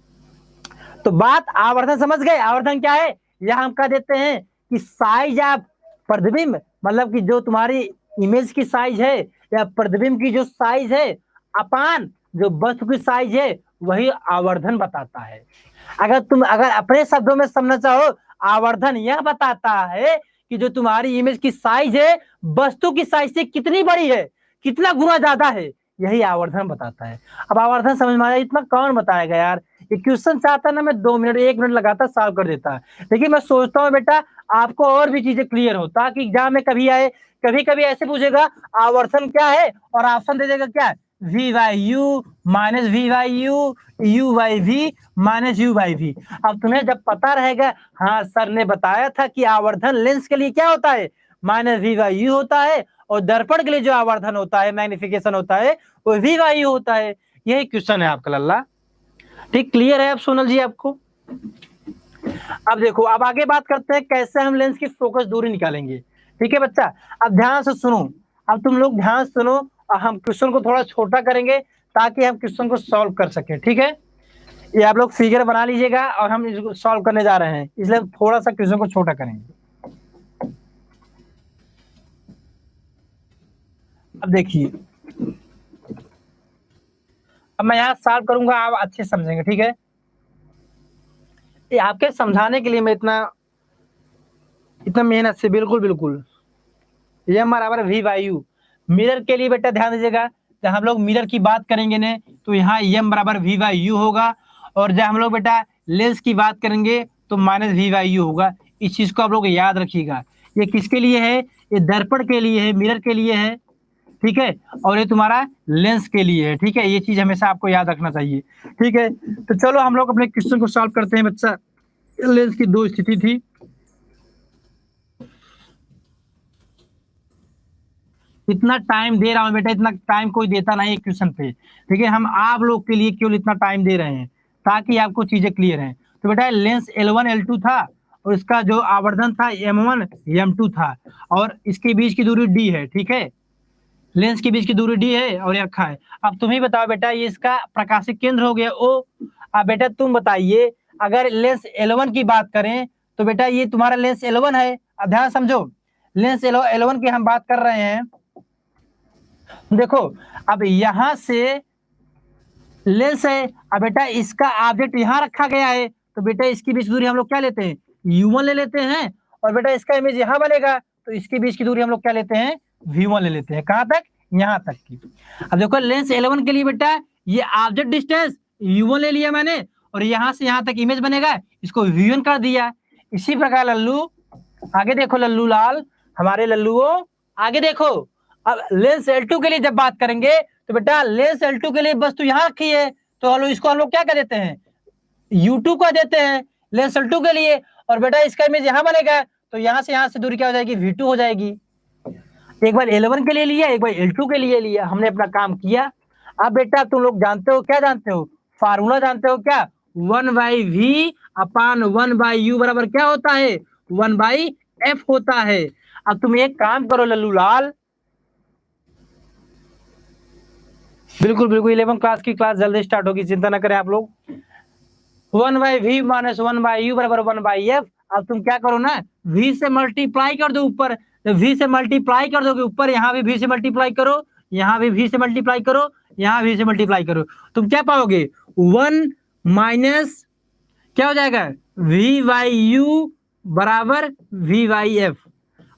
तो बात आवर्धन समझ गए? आवर्धन क्या है? यह हम कह देते हैं कि साइज ऑफ प्रतिबिंब, मतलब कि जो तुम्हारी इमेज की साइज है या प्रतिबिंब की जो साइज है, अपान जो वस्तु की साइज है, वही आवर्धन बताता है। अगर अपने शब्दों में समझना चाहो, आवर्धन यह बताता है कि जो तुम्हारी इमेज की साइज है वस्तु की साइज से कितनी बड़ी है, कितना गुना ज्यादा है, यही आवर्धन बताता है। अब आवर्धन समझ में आया? इतना कौन बताएगा यार। ये क्वेश्चन चाहता ना, मैं 2 मिनट 1 मिनट लगाता सॉल्व कर देता है। लेकिन मैं सोचता हूँ बेटा आपको और भी चीजें क्लियर हो, ताकि एग्जाम में कभी आए, कभी कभी ऐसे पूछेगा आवर्धन क्या है, और ऑप्शन दे देगा क्या है, v/u -v/u, u/v -u/v। अब तुम्हें जब पता रहेगा, हाँ सर ने बताया था कि आवर्धन लेंस के लिए क्या होता है, -v/u होता है, और दर्पण के लिए जो आवर्धन होता है, मैग्निफिकेशन होता है, वो v/u होता है। यही क्वेश्चन है आपका लल्ला। ठीक, क्लियर है अब सोनल जी आपको? अब देखो, अब आगे बात करते हैं कैसे हम लेंस की फोकस दूरी निकालेंगे। ठीक है बच्चा, अब ध्यान से सुनो। अब तुम लोग ध्यान से सुनो, और हम क्वेश्चन को थोड़ा छोटा करेंगे ताकि हम क्वेश्चन को सॉल्व कर सके, ठीक है। ये आप लोग फिगर बना लीजिएगा, और हम इसको सॉल्व करने जा रहे हैं, इसलिए थोड़ा सा क्वेश्चन को छोटा करेंगे। अब देखिए, अब मैं यहाँ सॉल्व करूंगा, आप अच्छे से समझेंगे, ठीक है। ये आपके समझाने के लिए मैं इतना इतना मेहनत से, बिल्कुल बिल्कुल। एम बराबर वी बाई यू। मिरर के लिए बेटा ध्यान दीजिएगा, जब हम लोग मिरर की बात करेंगे ने, तो यहाँ एम बराबर वी बाई यू होगा, और जब हम लोग बेटा लेंस की बात करेंगे तो माइनस वी बाई यू होगा। इस चीज को आप लोग याद रखिएगा। ये किसके लिए है? ये दर्पण के लिए है, मिरर के लिए है, ठीक है, और ये तुम्हारा लेंस के लिए है, ठीक है। ये चीज हमेशा आपको याद रखना चाहिए, ठीक है। तो चलो हम लोग अपने क्वेश्चन को सॉल्व करते हैं बच्चा। लेंस की दो स्थिति थी, इतना टाइम दे रहा हूं बेटा, इतना टाइम कोई देता नहीं क्वेश्चन पे, ठीक है। हम आप लोग के लिए केवल इतना टाइम दे रहे हैं ताकि आपको चीजें क्लियर हैं। तो बेटा लेंस L1 L2 था, और इसका जो आवर्धन था M1 M2 था, और इसके बीच की दूरी D है, ठीक है। लेंस के बीच की दूरी D है और ये रखा है। अब तुम ही बताओ बेटा, ये इसका प्रकाशिक केंद्र हो गया O। अब बेटा तुम बताइए, अगर लेंस L1 की बात करें तो बेटा ये तुम्हारा लेंस L1 है। अब ध्यान समझो, लेंस L1 की हम बात कर रहे हैं। देखो, अब यहां से लेंस है, अब बेटा इसका ऑब्जेक्ट यहां रखा गया है, तो बेटा इसके बीच दूरी हम लोग क्या लेते हैं? U1 ले लेते हैं, और बेटा इसका इमेज यहां बनेगा, तो इसके बीच की दूरी हम लोग क्या लेते हैं? V1 ले लेते हैं। कहां तक? यहां तक की। अब देखो लेंस L1 के लिए बेटा ये ऑब्जेक्ट डिस्टेंस U1 ले लिया मैंने, और यहां से यहां तक इमेज बनेगा, इसको V1 कर दिया। इसी प्रकार लल्लू, आगे देखो लल्लू लाल, हमारे लल्लुओं आगे देखो। अब लेंस L2 के लिए जब बात करेंगे तो बेटा लेंस L2 के लिए वस्तु यहाँ रखी है, तो हम लोग इसको हम लोग क्या कर देते हैं? U2 को देते हैं लेंस L2 के लिए, और बेटा इसका इमेज यहाँ बनेगा, तो यहाँ से दूरी क्या हो जाएगी? V2 हो जाएगी। एक बार L1 के लिए लिया, एक बार L2 के लिए लिया, हमने अपना काम किया। अब बेटा तुम लोग जानते हो, क्या जानते हो? फार्मूला जानते हो क्या? 1/V अपान 1/U बराबर क्या होता है? 1/F होता है। अब तुम एक काम करो लल्लू लाल, बिल्कुल बिल्कुल 11 क्लास की क्लास जल्दी स्टार्ट होगी, चिंता ना करें आप लोग। 1/V माइनस 1/U बराबर 1/F। अब तुम क्या करो ना, V से मल्टीप्लाई कर दो ऊपर। V से मल्टीप्लाई कर दोगे ऊपर, यहाँ भी V से मल्टीप्लाई करो, यहाँ भी V से मल्टीप्लाई करो, यहाँ V से मल्टीप्लाई करो, तुम क्या पाओगे? 1 माइनस क्या हो जाएगा? V/U बराबर V/F।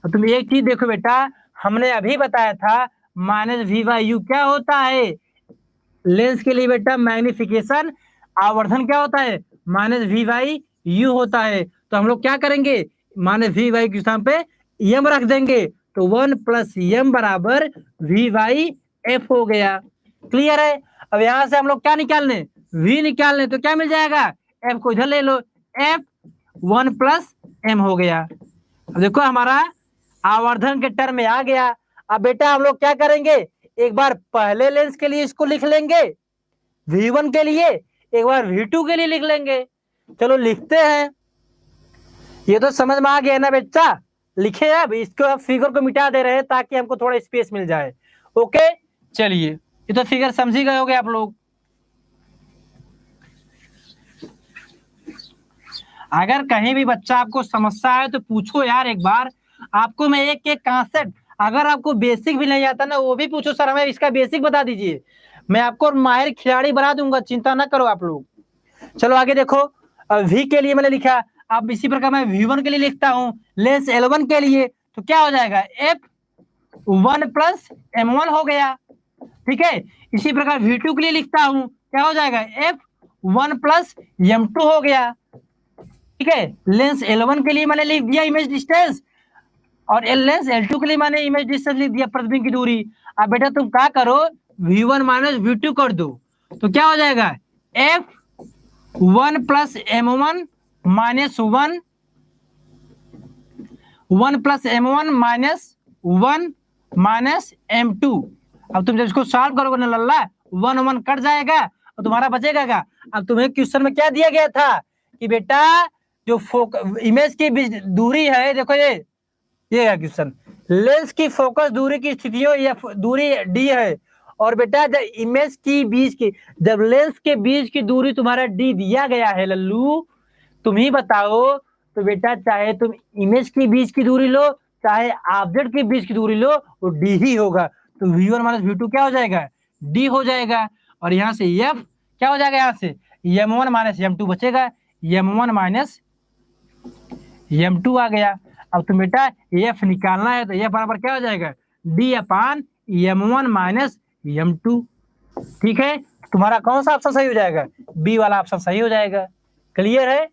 और तुम एक चीज देखो बेटा, हमने अभी बताया था माइनस V/U क्या होता है? लेंस के लिए बेटा मैग्निफिकेशन आवर्धन क्या होता है? माइनस V/U होता है। तो हम लोग क्या करेंगे? माइनस V/U के स्थान पे M रख देंगे, तो 1 प्लस M बराबर V/F हो गया। क्लियर है? अब यहां से हम लोग क्या निकालने? V निकालने, तो क्या मिल जाएगा? F को इधर ले लो, F 1 प्लस M हो गया। अब देखो हमारा आवर्धन के टर्म में आ गया। अब बेटा हम लोग क्या करेंगे? एक बार पहले लेंस के लिए इसको लिख लेंगे V1 के लिए, एक बार V2 के लिए लिख लेंगे। चलो लिखते हैं। ये तो समझ में आ गया ना बच्चा? लिखे, अब इसको अब फिगर को मिटा दे रहे हैं ताकि हमको थोड़ा स्पेस मिल जाए। ओके चलिए, ये तो फिगर समझ ही गए होगे आप लोग। अगर कहीं भी बच्चा आपको समस्या है तो पूछो यार एक बार। आपको मैं एक एक कांसेप्ट, अगर आपको बेसिक भी नहीं आता ना, वो भी पूछो, सर हमें इसका बेसिक बता दीजिए, मैं आपको माहिर खिलाड़ी बना दूंगा, चिंता ना करो आप लोग। चलो आगे देखो, V के लिए मैंने लिखा, अब इसी प्रकार मैं V1 के लिए लिखता हूं, लेंस L1 के लिए, तो क्या हो जाएगा? F1 प्लस M1 हो गया, ठीक है। इसी प्रकार V2 के लिए लिखता हूं, क्या हो जाएगा? F1 प्लस M2 हो गया, ठीक है। लेंस L1 के लिए मैंने लिख दिया इमेज डिस्टेंस, और लेंस L2 के लिए मैंने इमेज डिस्टेंस लिख दिया, प्रतिबिंब की दूरी। अब बेटा तुम क्या करो? V1 माइनस V2 कर दो, तो क्या हो जाएगा? F1 plus M1 minus 1 plus M1 minus 1 minus M2। अब तुम जब इसको सॉल्व करोगे ना लल्ला, 1 1 कट जाएगा और तुम्हारा बचेगा क्या? अब तुम्हें क्वेश्चन में क्या दिया गया था कि बेटा जो इमेज की दूरी है, देखो ये है क्वेश्चन, लेंस की फोकस दूरी की स्थितियों या दूरी D है, और बेटा जब इमेज की बीच की, जब लेंस के बीच की दूरी तुम्हारा D दिया गया है लल्लू, तुम ही बताओ, तो बेटा चाहे तुम इमेज के बीच की दूरी लो, चाहे ऑब्जेक्ट के बीच की दूरी लो, वो D ही होगा। तो V1 माइनस V2 क्या हो जाएगा, D हो जाएगा। और यहाँ से F क्या हो जाएगा, यहाँ से M1 माइनस M2 बचेगा, M1 माइनस M2 आ गया। अब तुम बेटा F निकालना है तो F बराबर क्या हो जाएगा, D अपान M1 माइनस M2। ठीक है, तुम्हारा कौन सा ऑप्शन सही हो जाएगा, बी वाला ऑप्शन सही हो जाएगा। क्लियर है,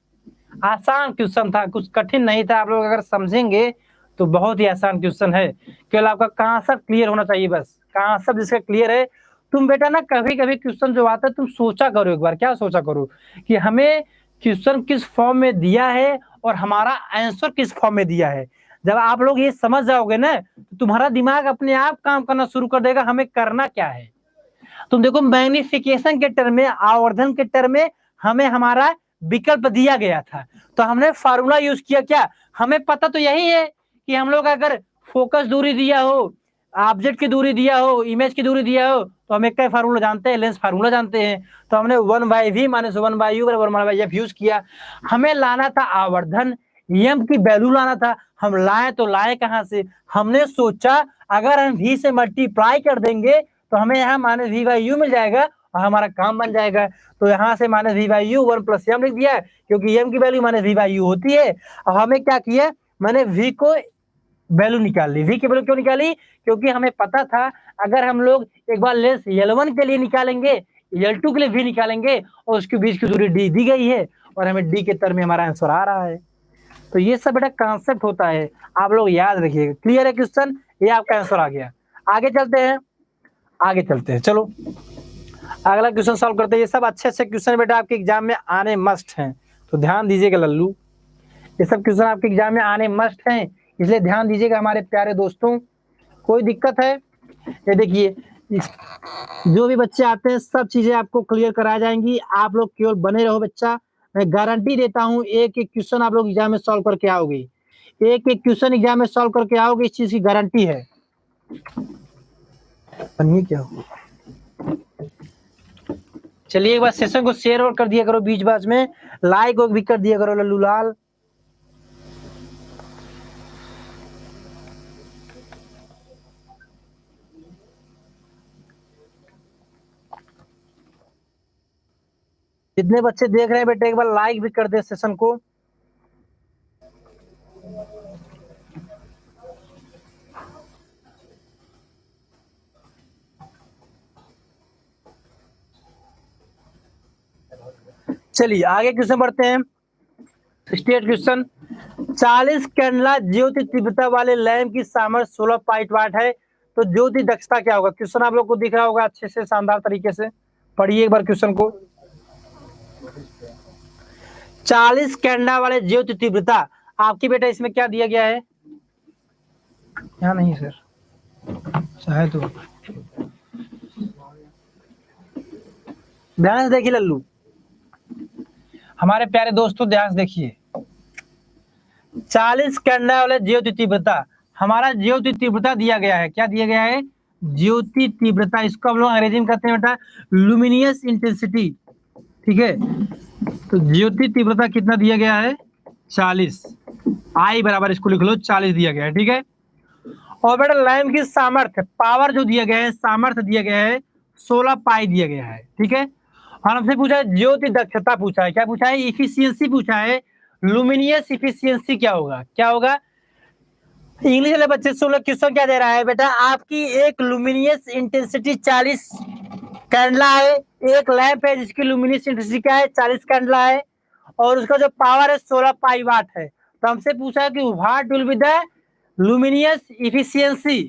आसान क्वेश्चन था, कुछ कठिन नहीं था। आप लोग अगर समझेंगे तो बहुत ही आसान क्वेश्चन है, केवल आपका कॉन्सेप्ट क्लियर होना चाहिए बस। कॉन्सेप्ट जिसका क्लियर है, तुम बेटा ना कभी कभी क्वेश्चन जो आता है तुम सोचा करो एक बार, क्या सोचा करो कि हमें क्वेश्चन किस फॉर्म में दिया है और हमारा आंसर किस फॉर्म में दिया है। जब आप लोग ये समझ जाओगे ना तो तुम्हारा दिमाग अपने आप काम करना शुरू कर देगा, हमें करना क्या है। तुम देखो मैग्निफिकेशन के टर्म में, आवर्धन के टर्म में हमें हमारा विकल्प दिया गया था, तो हमने फार्मूला यूज किया। क्या हमें पता तो यही है कि हम लोग अगर फोकस दूरी दिया हो, ऑब्जेक्ट की दूरी दिया हो, इमेज की दूरी दिया हो, तो हम एक का फार्मूला जानते हैं, लेंस फार्मूला जानते हैं। तो हमने 1/v माइनस 1/u बराबर 1/f यूज किया। हमें लाना था आवर्धन, एम की वैल्यू लाना था, हम लाए तो लाए कहां से, हमने सोचा अगर हम v से मल्टीप्लाई कर देंगे तो हमें यहाँ माइनस v/u मिल जाएगा और हमारा काम बन जाएगा। तो यहाँ से माइनस v/u 1 प्लस m लिख दिया, क्योंकि m की वैल्यू माइनस v/u होती है। और हमें क्या किया, मैंने v को वैल्यू निकाल ली। v की वैल्यू क्यों निकाली, क्योंकि हमें पता था अगर हम लोग एक बार लेंस L1 के लिए निकालेंगे, L2 के लिए v निकालेंगे और उसके बीच की दूरी d दी गई है और हमें d के टर्म में हमारा आंसर आ रहा है। तो ये सब बेटा कॉन्सेप्ट होता है, आप लोग याद रखिएगा। क्लियर है क्वेश्चन, ये आपका आंसर आ गया। आगे चलते हैं, आगे चलते हैं, चलो अगला क्वेश्चन सॉल्व करते हैं। ये सब अच्छे अच्छे क्वेश्चन बेटा आपके एग्जाम में आने मस्ट हैं, तो ध्यान दीजिएगा लल्लू, ये सब क्वेश्चन आपके एग्जाम में आने मस्ट हैं, इसलिए ध्यान दीजिएगा हमारे प्यारे दोस्तों। कोई दिक्कत है, ये देखिए जो भी बच्चे आते हैं सब चीजें आपको क्लियर कराई जाएंगी, आप लोग केवल बने रहो बच्चा। मैं गारंटी देता हूँ एक एक क्वेश्चन आप लोग एग्जाम में सॉल्व करके आओगे, एक एक क्वेश्चन एग्जाम में सॉल्व करके आओगे, इस चीज की गारंटी है। क्या हो, चलिए एक बार सेशन को शेयर और कर दिया करो, बीच बीच में लाइक भी कर दिया करो लल्लू लाल। जितने बच्चे देख रहे हैं बेटा एक बार लाइक भी कर दे सेशन को। चलिए आगे क्वेश्चन बढ़ते हैं। स्टेट क्वेश्चन, 40 कैंडला ज्योति तीव्रता वाले लैंप की सामर्थ्य 16 पाइट वाट है, तो ज्योति दक्षता क्या होगा। क्वेश्चन आप लोग को दिख रहा होगा अच्छे से, शानदार तरीके से पढ़िए एक बार क्वेश्चन को। 40 कैंडला वाले ज्योति तीव्रता, आपकी बेटा इसमें क्या दिया गया है, यहाँ नहीं सर, चाहे तो ध्यान से देखिए लल्लू, हमारे प्यारे दोस्तों ध्यान से देखिए। 40 कैंडला वाले ज्योति तीव्रता, हमारा ज्योति तीव्रता दिया गया है, क्या दिया गया है, ज्योति तीव्रता, इसको हम लोग अंग्रेजी में कहते हैं बेटा लुमिनियस इंटेंसिटी। ठीक है, तो ज्योति तीव्रता कितना दिया गया है, 40, आई बराबर इसको लिख लो 40 दिया गया है। ठीक है, और बेटा लैंप की सामर्थ्य, पावर जो दिया गया है, सामर्थ्य दिया गया है 16 पाई दिया गया है। ठीक है, और हमसे पूछा है ज्योति दक्षता पूछा है, क्या पूछा है, इफिशियंसी पूछा है। लुमिनियस इफिशियंसी क्या होगा, क्या होगा, इंग्लिश वाले बच्चे सुन लो क्वेश्चन क्या दे रहा है बेटा, आपकी एक लुमिनियस इंटेंसिटी 40 कैंडला है, एक लैंप है जिसकी लुमिनियस इंटेंसिटी क्या है 40 कैंडला है, और उसका जो पावर है 16 पाई वाट है। तो हमसे पूछा है कि what will be the luminous efficiency,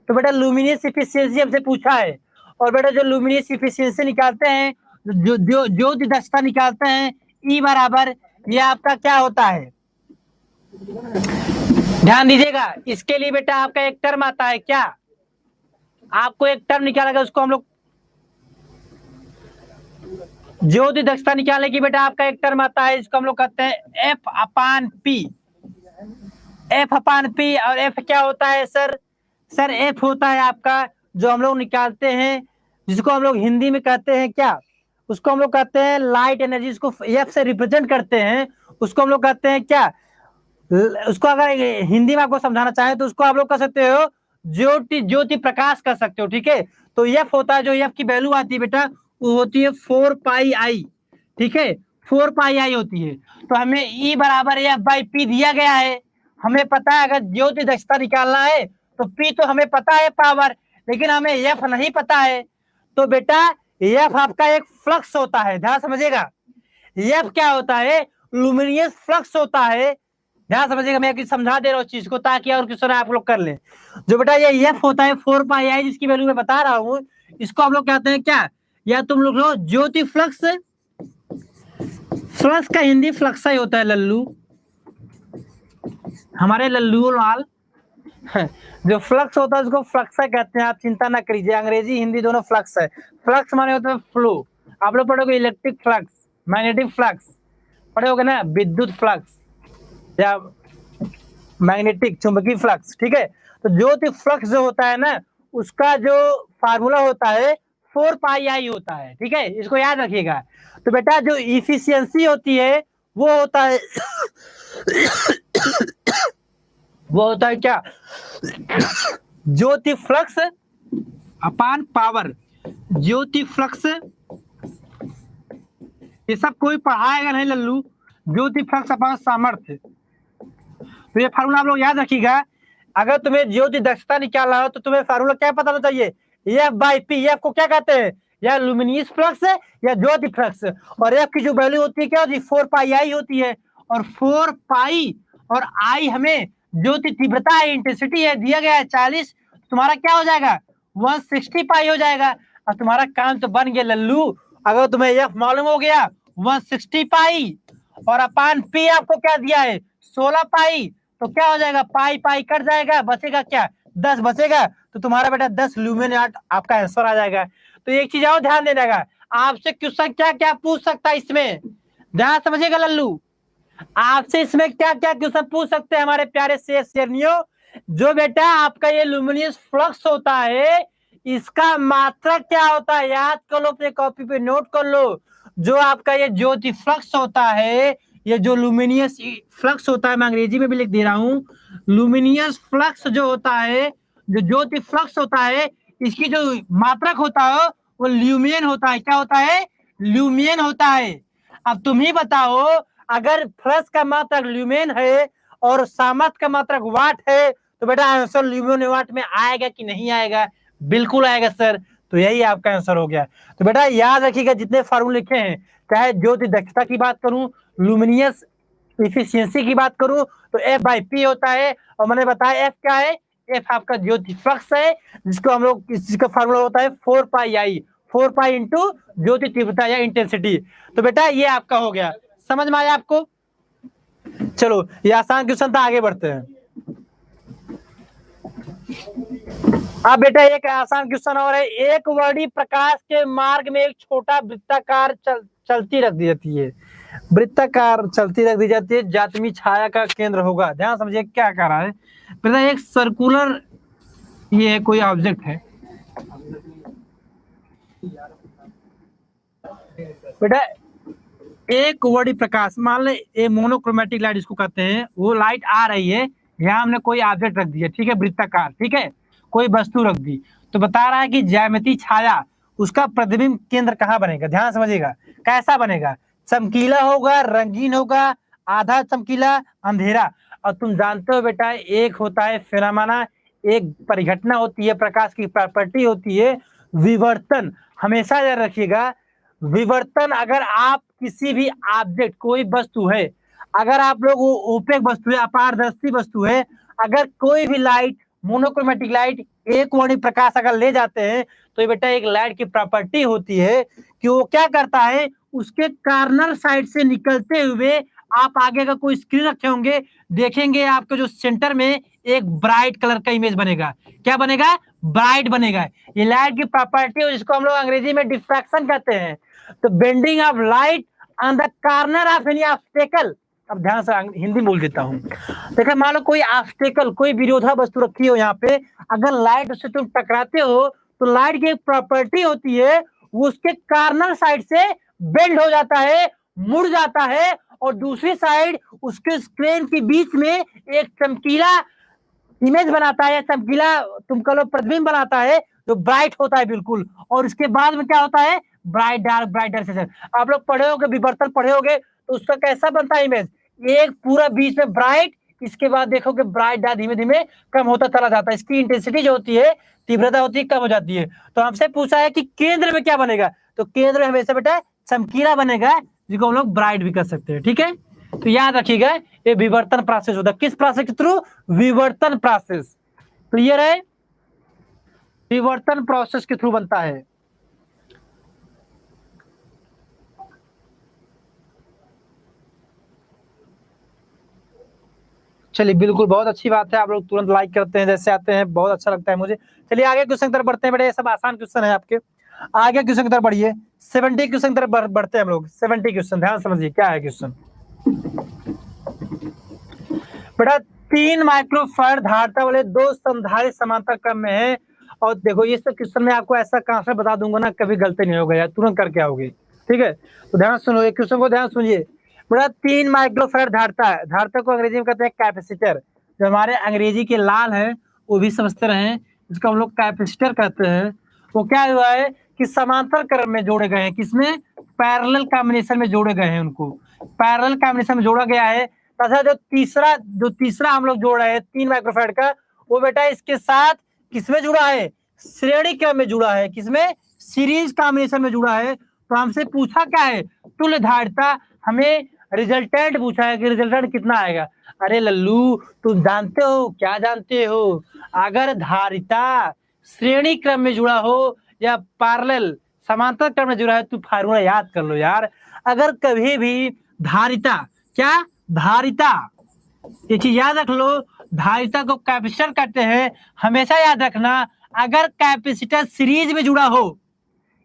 तो बेटा लुमिनियस इफिशियंसी हमसे पूछा है। और बेटा जो लुमिनियस इफिशियंसी निकालते हैं, जो दक्षता निकालते हैं, ई बराबर ये आपका क्या होता है, ध्यान दीजिएगा। इसके लिए बेटा आपका एक टर्म आता है, क्या आपको एक टर्म निकालेगा, उसको हम लोग ज्योति दक्षता निकालने की बेटा आपका एक टर्म आता है, इसको हम लोग कहते हैं एफ अपान पी। एफ अपान पी, और एफ क्या होता है सर एफ होता है आपका जो हम लोग निकालते हैं, जिसको हम लोग हिंदी में कहते हैं क्या, उसको हम लोग कहते हैं लाइट एनर्जी, इसको एफ से रिप्रेजेंट करते हैं, उसको हम लोग कहते हैं क्या, उसको अगर हिंदी में आपको समझाना चाहे तो उसको आप लोग कह सकते हो ज्योति ज्योति प्रकाश कर सकते हो, ठीक है। तो एफ होता है, जो एफ की वैल्यू आती है बेटा वो होती है 4 पाई आई, ठीक है, 4 पाई आई होती है। तो हमें E बराबर एफ बाई पी दिया गया है। हमें पता है अगर ज्योति दक्षता निकालना है तो P तो हमें पता है पावर, लेकिन हमें एफ नहीं पता है। तो बेटा एफ आपका एक फ्लक्स होता है, ध्यान समझिएगा। एफ क्या होता है? लुमिनियस फ्लक्स होता है। ध्यान समझिएगा, मैं समझा दे रहा हूँ चीज को ताकि और क्वेश्चन आप लोग कर लें। जो बेटा ये एफ होता है 4 पाई आई, जिसकी वैल्यू मैं बता रहा हूँ, इसको हम लोग कहते हैं क्या, या तुम लोग लो ज्योति फ्लक्स। फ्लक्स का हिंदी फ्लक्स ही होता है लल्लू, हमारे लल्लू लाल। जो फ्लक्स होता है उसको फ्लक्स कहते हैं, आप चिंता ना करिए, अंग्रेजी हिंदी दोनों फ्लक्स है। फ्लक्स माने होता है फ्लो, आप लोग पढ़ोगे इलेक्ट्रिक फ्लक्स, मैग्नेटिक फ्लक्स पढ़ोगे ना, विद्युत फ्लक्स या मैग्नेटिक चुंबकीय फ्लक्स, ठीक है। तो ज्योति फ्लक्स जो होता है ना, उसका जो फार्मूला होता है 4 पाई आई होता है, ठीक है, इसको याद रखिएगा। तो बेटा जो इफिशियंसी होती है वो होता है वो होता है क्या, ज्योति फ्लक्स अपान पावर। ज्योति फ्लक्स ये सब कोई पढ़ाएगा नहीं लल्लू, ज्योति फ्लक्स अपान सामर्थ्य। तो ये फार्मूला आप लोग याद रखिएगा। अगर तुम्हें ज्योति दक्षता निकालना हो तो तुम्हें फार्मूला क्या पता होना चाहिए, एफ बाई पी। एफ को क्या कहते हैं, या लुमिनियस फ्लक्स है या ज्योति फ्लक्स। और एफ की जो वैल्यू होती है क्या होती है, 4 पाई आई होती है। और 4 पाई और आई हमें ज्योति तीव्रता है, इंटेंसिटी है, दिया गया है 40। तुम्हारा क्या हो जाएगा 160 पाई हो जाएगा। और तुम्हारा काम तो बन गया लल्लू। अगर तुम्हें एफ मालूम हो गया 160 पाई और अपान पी आपको क्या दिया है 16 पाई, तो क्या हो जाएगा, पाई पाई कट जाएगा, बचेगा क्या 10 बचेगा। तो तुम्हारा बेटा 10 ल्यूमेन वाट आपका आंसर आ जाएगा। तो एक चीज और ध्यान देने का, आपसे क्वेश्चन क्या क्या पूछ सकता है इसमें, ध्यान समझिएगा लल्लू। आपसे इसमें क्या क्या क्वेश्चन पूछ सकते हैं हमारे प्यारे शेरनियों। जो बेटा आपका ये लुमिनियस फ्लक्स होता है, इसका मात्रक क्या होता है, याद कर लो, अपने कॉपी पे नोट कर लो। जो आपका ये ज्योति फ्लक्स होता है, ये जो लुमिनियस फ्लक्स होता है, मैं अंग्रेजी में भी लिख दे रहा हूं, लुमिनियस फ्लक्स जो होता है, जो ज्योति फ्लक्स होता है, इसकी जो मात्रक होता है वो ल्यूमियन होता है। क्या होता है, ल्यूमियन होता है। अब तुम ही बताओ, अगर फ्लक्स का मात्रक ल्यूमेन है और सामर्थ का मात्रक वाट है, तो बेटा आंसर ल्यूमेन वाट में आएगा कि नहीं आएगा, बिल्कुल आएगा सर। तो यही आपका आंसर हो गया। तो बेटा याद रखिएगा, जितने फार्मूले लिखे हैं, चाहे ज्योति दक्षता की बात करूं, लुमिनियस इफिशियंसी की बात करूं, तो एफ बाई पी होता है। और मैंने बताया एफ क्या है, एफ आपका ज्योति फ्लक्स है, जिसको हम लोग, जिसका फार्मूला होता है 4 पाई आई, 4 पाई इंटू ज्योति तीव्रता या इंटेंसिटी। तो बेटा ये आपका हो गया, समझ में आया आपको। चलो ये आसान क्वेश्चन था, आगे बढ़ते हैं। अब बेटा एक आसान क्वेश्चन और है, एक वर्णी प्रकाश के मार्ग में एक छोटा वृत्ताकार चलती रख दी जाती है, वृत्ताकार चलती रख दी जाती है, जातमी छाया का केंद्र होगा। ध्यान समझिए क्या कह रहा है बेटा, एक सर्कुलर ये कोई ऑब्जेक्ट है बेटा, एक वर्णी प्रकाश, मान ले ये मोनोक्रोमेटिक लाइट इसको कहते हैं, वो लाइट आ रही है, यहाँ हमने कोई ऑब्जेक्ट रख दिया, ठीक है, वृत्ताकार, ठीक है, कोई वस्तु रख दी, तो बता रहा है कि ज्यामिति छाया उसका प्रतिबिंब केंद्र कहाँ बनेगा। ध्यान समझिएगा, कैसा बनेगा, चमकीला होगा, रंगीन होगा, आधा चमकीला, अंधेरा। और तुम जानते हो बेटा, एक होता है फेनोमेना, एक परिघटना होती है, प्रकाश की प्रॉपर्टी होती है विवर्तन। हमेशा याद रखिएगा, विवर्तन, अगर आप किसी भी ऑब्जेक्ट, कोई वस्तु है, अगर आप लोग ओपेक वस्तु है, अपारदर्शी वस्तु है, अगर कोई भी लाइट, मोनोक्रोमेटिक लाइट, एक वर्णी प्रकाश अगर ले जाते हैं, तो ये बेटा एक लाइट की प्रॉपर्टी होती है कि वो क्या करता है, उसके कार्नर साइड से निकलते हुए आप आगे का कोई स्क्रीन रखे होंगे, देखेंगे आपके जो सेंटर में एक ब्राइट कलर का इमेज बनेगा। क्या बनेगा, ब्राइट बनेगा। ये लाइट की प्रॉपर्टी है, जिसको हम लोग अंग्रेजी में डिफ्रैक्शन कहते हैं। तो bending of light on the corner of any obstacle. अब ध्यान से हिंदी बोल देता हूँ। देखो मान लो कोई ऑब्स्टेकल, कोई विरोधा वस्तु रखी हो यहाँ पे, अगर लाइट उससे तुम टकराते हो, तो लाइट की एक प्रॉपर्टी होती है, वो उसके कार्नर साइड से बेंड हो जाता है, मुड़ जाता है, और दूसरी साइड उसके स्क्रीन के बीच में एक चमकीला इमेज बनाता है, चमकीला तुम कह लो प्रतिबिंब बनाता है जो ब्राइट होता है बिल्कुल, और उसके बाद में क्या होता है, ब्राइट डार्क से। आप लोग पढ़े होगे, विवर्तन पढ़े होगे, तो उसका कैसा बनता है इमेज, एक पूरा बीच में ब्राइट, इसके बाद देखोगे ब्राइट डार्क धीमे धीमे कम होता चला जाता है, इसकी इंटेंसिटी जो होती है, तीव्रता होती है, कम हो जाती है। तो हमसे पूछा है कि केंद्र में क्या बनेगा, तो केंद्र में हमेशा बेटा चमकीला बनेगा, जिसको हम लोग ब्राइट भी कर सकते हैं। ठीक है, तो याद रखिएगा ये विवर्तन प्रोसेस होता है, किस प्रोसेस के थ्रू, विवर्तन प्रोसेस। क्लियर है, विवर्तन प्रोसेस के थ्रू बनता है। चलिए बिल्कुल, बहुत अच्छी बात है, आप लोग तुरंत लाइक करते हैं जैसे आते हैं, बहुत अच्छा लगता है मुझे। चलिए आगे क्वेश्चन की तरफ बढ़ते हैं बेटा, ये सब आसान क्वेश्चन है आपके, आगे क्वेश्चन की तरफ बढ़िए। 70 क्वेश्चन की तरफ बढ़ते हैं हम लोग। 70 क्वेश्चन, ध्यान समझिए क्या है क्वेश्चन बेटा। 3 माइक्रोफैराड धारिता वाले 2 संधारित्र समांतर क्रम में है, और देखो ये सब क्वेश्चन में आपको ऐसा कांसेप्ट बता दूंगा ना, कभी गलती नहीं होगा यार, तुरंत करके आओगे। ठीक है, तो ध्यान सुनो, एक क्वेश्चन को ध्यान सुनिए बेटा। 3 माइक्रोफैराड धारिता है, धारिता को अंग्रेजी में कहते हैं कैपेसिटर, जो हमारे अंग्रेजी के लाल है वो भी समझते रहे, इसको हम लोग कैपेसिटर कहते हैं। वो क्या हुआ है कि समांतर क्रम में जोड़े गए हैं, किसमें, पैरेलल कॉम्बिनेशन में जोड़े गए हैं, उनको पैरेलल कॉम्बिनेशन में जोड़ा गया है। तथा जो तीसरा हम लोग जोड़ रहे हैं 3 माइक्रोफैराड का, वो बेटा इसके साथ किसमें जुड़ा है, श्रेणी क्रम में जुड़ा है, किसमें, सीरीज कॉम्बिनेशन में जुड़ा है। तो हमसे पूछा क्या है, तुल्य धारिता, हमें रिजल्टेंट पूछा है कि रिजल्टेंट कितना आएगा। अरे लल्लू तुम जानते हो, क्या जानते हो, अगर धारिता श्रेणी क्रम में जुड़ा हो या पैरेलल समांतर क्रम में जुड़ा है, तो फार्मूला याद कर लो यार। अगर कभी भी धारिता, क्या, धारिता, ये चीज याद रख लो, धारिता को कैपेसिटर कहते हैं। हमेशा याद रखना, अगर कैपेसिटर सीरीज में जुड़ा हो,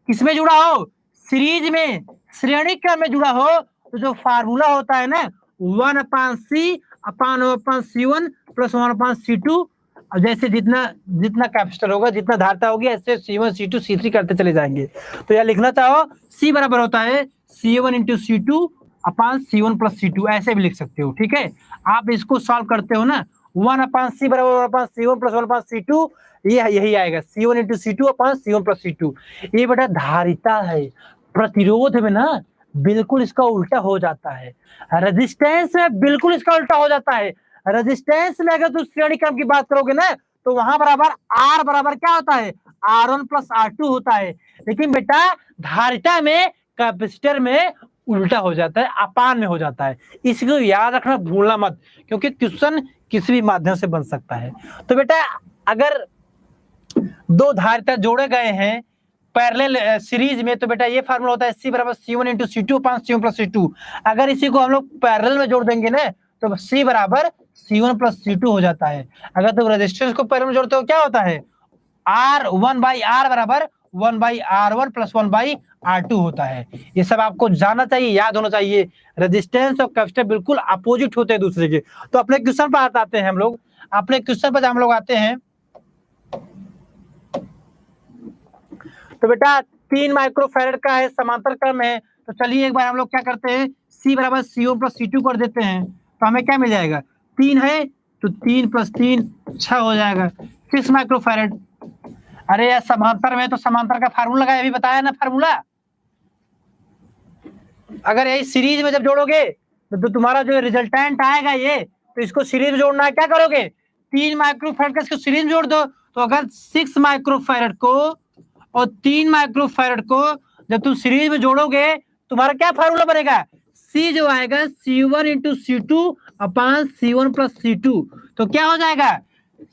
किसमें जुड़ा हो, सीरीज में, श्रेणी क्रम में जुड़ा हो, तो जो फार्मूला होता है ना 1/C/1/C1 प्लस 1/C2, जैसे जितना कैपेसिटर होगा, जितना धारिता होगी, ऐसे C1 C2 C3 करते चले जाएंगे। तो यह लिखना चाहो, C बराबर होता है C1 × C2/C1 + C2, ऐसे भी लिख सकते हो। ठीक है, आप इसको सॉल्व करते हो ना, 1/C बराबर 1/C1 + 1/C2, यही आएगा C1 × C2/C1 + C2। ये बेटा धारिता है, प्रतिरोध में ना बिल्कुल इसका उल्टा हो जाता है, रेजिस्टेंस में बिल्कुल इसका उल्टा हो जाता है। रेजिस्टेंस में अगर तुम श्रेणी क्रम की बात करोगे ना, तो वहां बराबर R बराबर क्या होता है, R1 + R2 होता है। लेकिन बेटा धारिता में, कैपेसिटर में उल्टा हो जाता है, अपान में हो जाता है। इसको याद रखना, भूलना मत, क्योंकि क्वेश्चन किसी भी माध्यम से बन सकता है। तो बेटा अगर 2 धारिता जोड़े गए हैं पैरेलल सीरीज में, तो बेटा ये फार्मूला होता है C बराबर C1 × C2/C1 + C2। अगर इसी को हम लोग पैरेलल में जोड़ देंगे ना, तो C बराबर C1 + C2 हो जाता है। अगर तुम रेजिस्टेंस को पैरेलल में जोड़ते हो, क्या होता है, R1/R बराबर 1/R1 + 1/R2 होता है। ये सब आपको जानना चाहिए, याद होना चाहिए। रेजिस्टेंस और कैपेसिटर बिल्कुल अपोजिट होते हैं दूसरे के। तो अपने क्वेश्चन पर आते हैं हम लोग, अपने क्वेश्चन पर हम लोग आते हैं। तो बेटा 3 माइक्रोफैराड का है, समांतर क्रम है, तो चलिए एक बार हम लोग क्या करते हैं, C बराबर C1 + C2 कर देते हैं, तो हमें क्या मिल जाएगा, 3 है तो 3 + 3 6 हो जाएगा, 6 माइक्रोफैराड। अरे यार समांतर में, तो समांतर का फार्मूला लगाया, अभी बताया ना फार्मूला। अगर यही सीरीज में जब जोड़ोगे तो तुम्हारा जो रिजल्टेंट आएगा ये, तो इसको सीरीज में जोड़ना है, क्या करोगे, 3 माइक्रोफैराड का इसको सीरीज में जोड़ दो। तो अगर 6 माइक्रोफैराड को और 3 माइक्रोफैराड को जब तुम सीरीज में जोड़ोगे, तुम्हारा क्या फार्मूला बनेगा, C जो आएगा C1 × C2/C1 + C2। तो क्या हो जाएगा,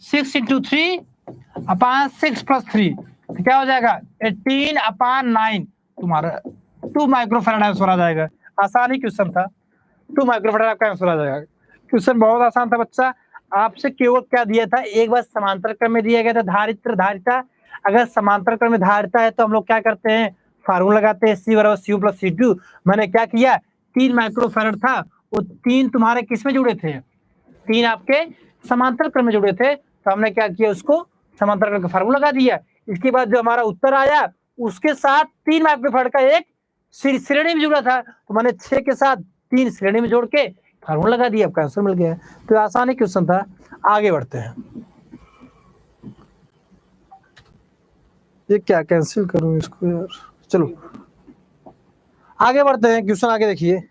6 × 3/6 + 3, तो क्या हो जाएगा 18/9। तुम्हारा 2 माइक्रोफैराड आंसर आ जाएगा। आसान ही क्वेश्चन था, 2 माइक्रोफैराड आपका आंसर आ जाएगा। क्वेश्चन बहुत आसान था बच्चा। आपसे केवल क्या दिया था, एक बार समांतर क्रम में दिया गया था धारिता। अगर समांतर क्रम में धारिता है तो हम लोग क्या करते हैं, फार्मूला लगाते हैं C बराबर C1 + C2। मैंने क्या किया, 3 माइक्रोफैराड था, वो 3 तुम्हारे किस में जुड़े थे, 3 आपके समांतर क्रम में जुड़े थे, तो हमने क्या किया, उसको समांतर क्रम का फार्मूला लगा दिया। इसके बाद जो हमारा उत्तर आया, उसके साथ 3 माइक्रोफैराड का एक श्रेणी में जुड़ा था, तो मैंने 6 के साथ 3 श्रेणी में जोड़ के फार्मूला लगा दिया, आपका आंसर मिल गया। तो आसान ही क्वेश्चन था। आगे बढ़ते हैं। ये क्या कैंसिल करूं इसको यार। चलो आगे बढ़ते हैं, क्वेश्चन आगे देखिए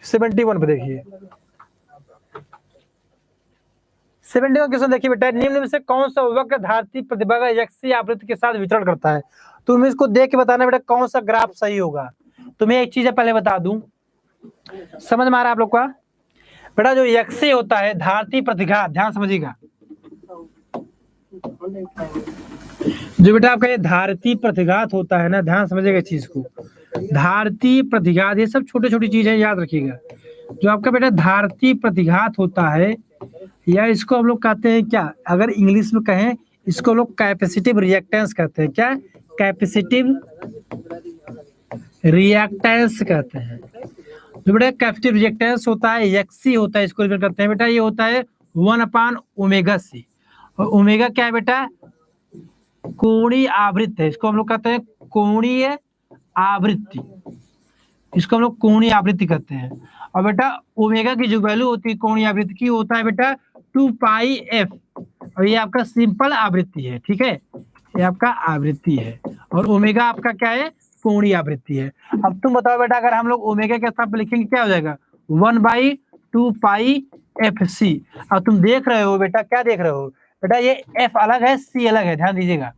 71 पे देखिए। 71 क्वेश्चन देखिए बेटा, निम्न में से कौन सा वक्र धारती प्रतिभा का यक्षी आवृत्ति के साथ विचरण करता है। तुम्हें इसको देख के बताना बेटा कौन सा ग्राफ सही होगा। तुम्हें एक चीज पहले बता दूं, समझ में आ रहा है आप लोग का बेटा, जो यक्षी होता है धारती प्रतिघात, ध्यान समझिएगा, जो बेटा आपका ये धारती प्रतिघात होता है ना, ध्यान समझिएगा इस चीज को, धारती प्रतिघात, ये सब छोटी छोटी चीज है, याद रखिएगा। जो आपका बेटा धारती प्रतिघात होता है, या इसको हम लोग कहते हैं क्या, अगर इंग्लिश में कहें इसको लोग कैपेसिटिव रिएक्टेंस कहते हैं। क्या, कैपेसिटिव रिएक्टेंस कहते हैं। जो बेटा कैपेसिटिव रिएक्टेंस होता है, यक्षी होता है, इसको रिफर करते हैं बेटा, ये होता है 1/ओमेगा c। और ओमेगा क्या है बेटा, कोणीय आवृत्ति है, इसको हम लोग कहते हैं कोणीय आवृत्ति, इसको हम लोग कोणीय आवृत्ति कहते हैं। और बेटा ओमेगा की जो वैल्यू होती है कोणीय आवृत्ति की, होता है बेटा 2πf, और ये आपका सिंपल आवृत्ति है, ठीक है, ये आपका आवृत्ति है, और ओमेगा आपका क्या है, कोणीय आवृत्ति है। अब तुम बताओ बेटा, अगर हम लोग ओमेगा के स्थान पर लिखेंगे क्या हो जाएगा, 1/2πfc। अब तुम देख रहे हो बेटा, क्या देख रहे हो बेटा, ये f अलग है, c अलग है, ध्यान दीजिएगा,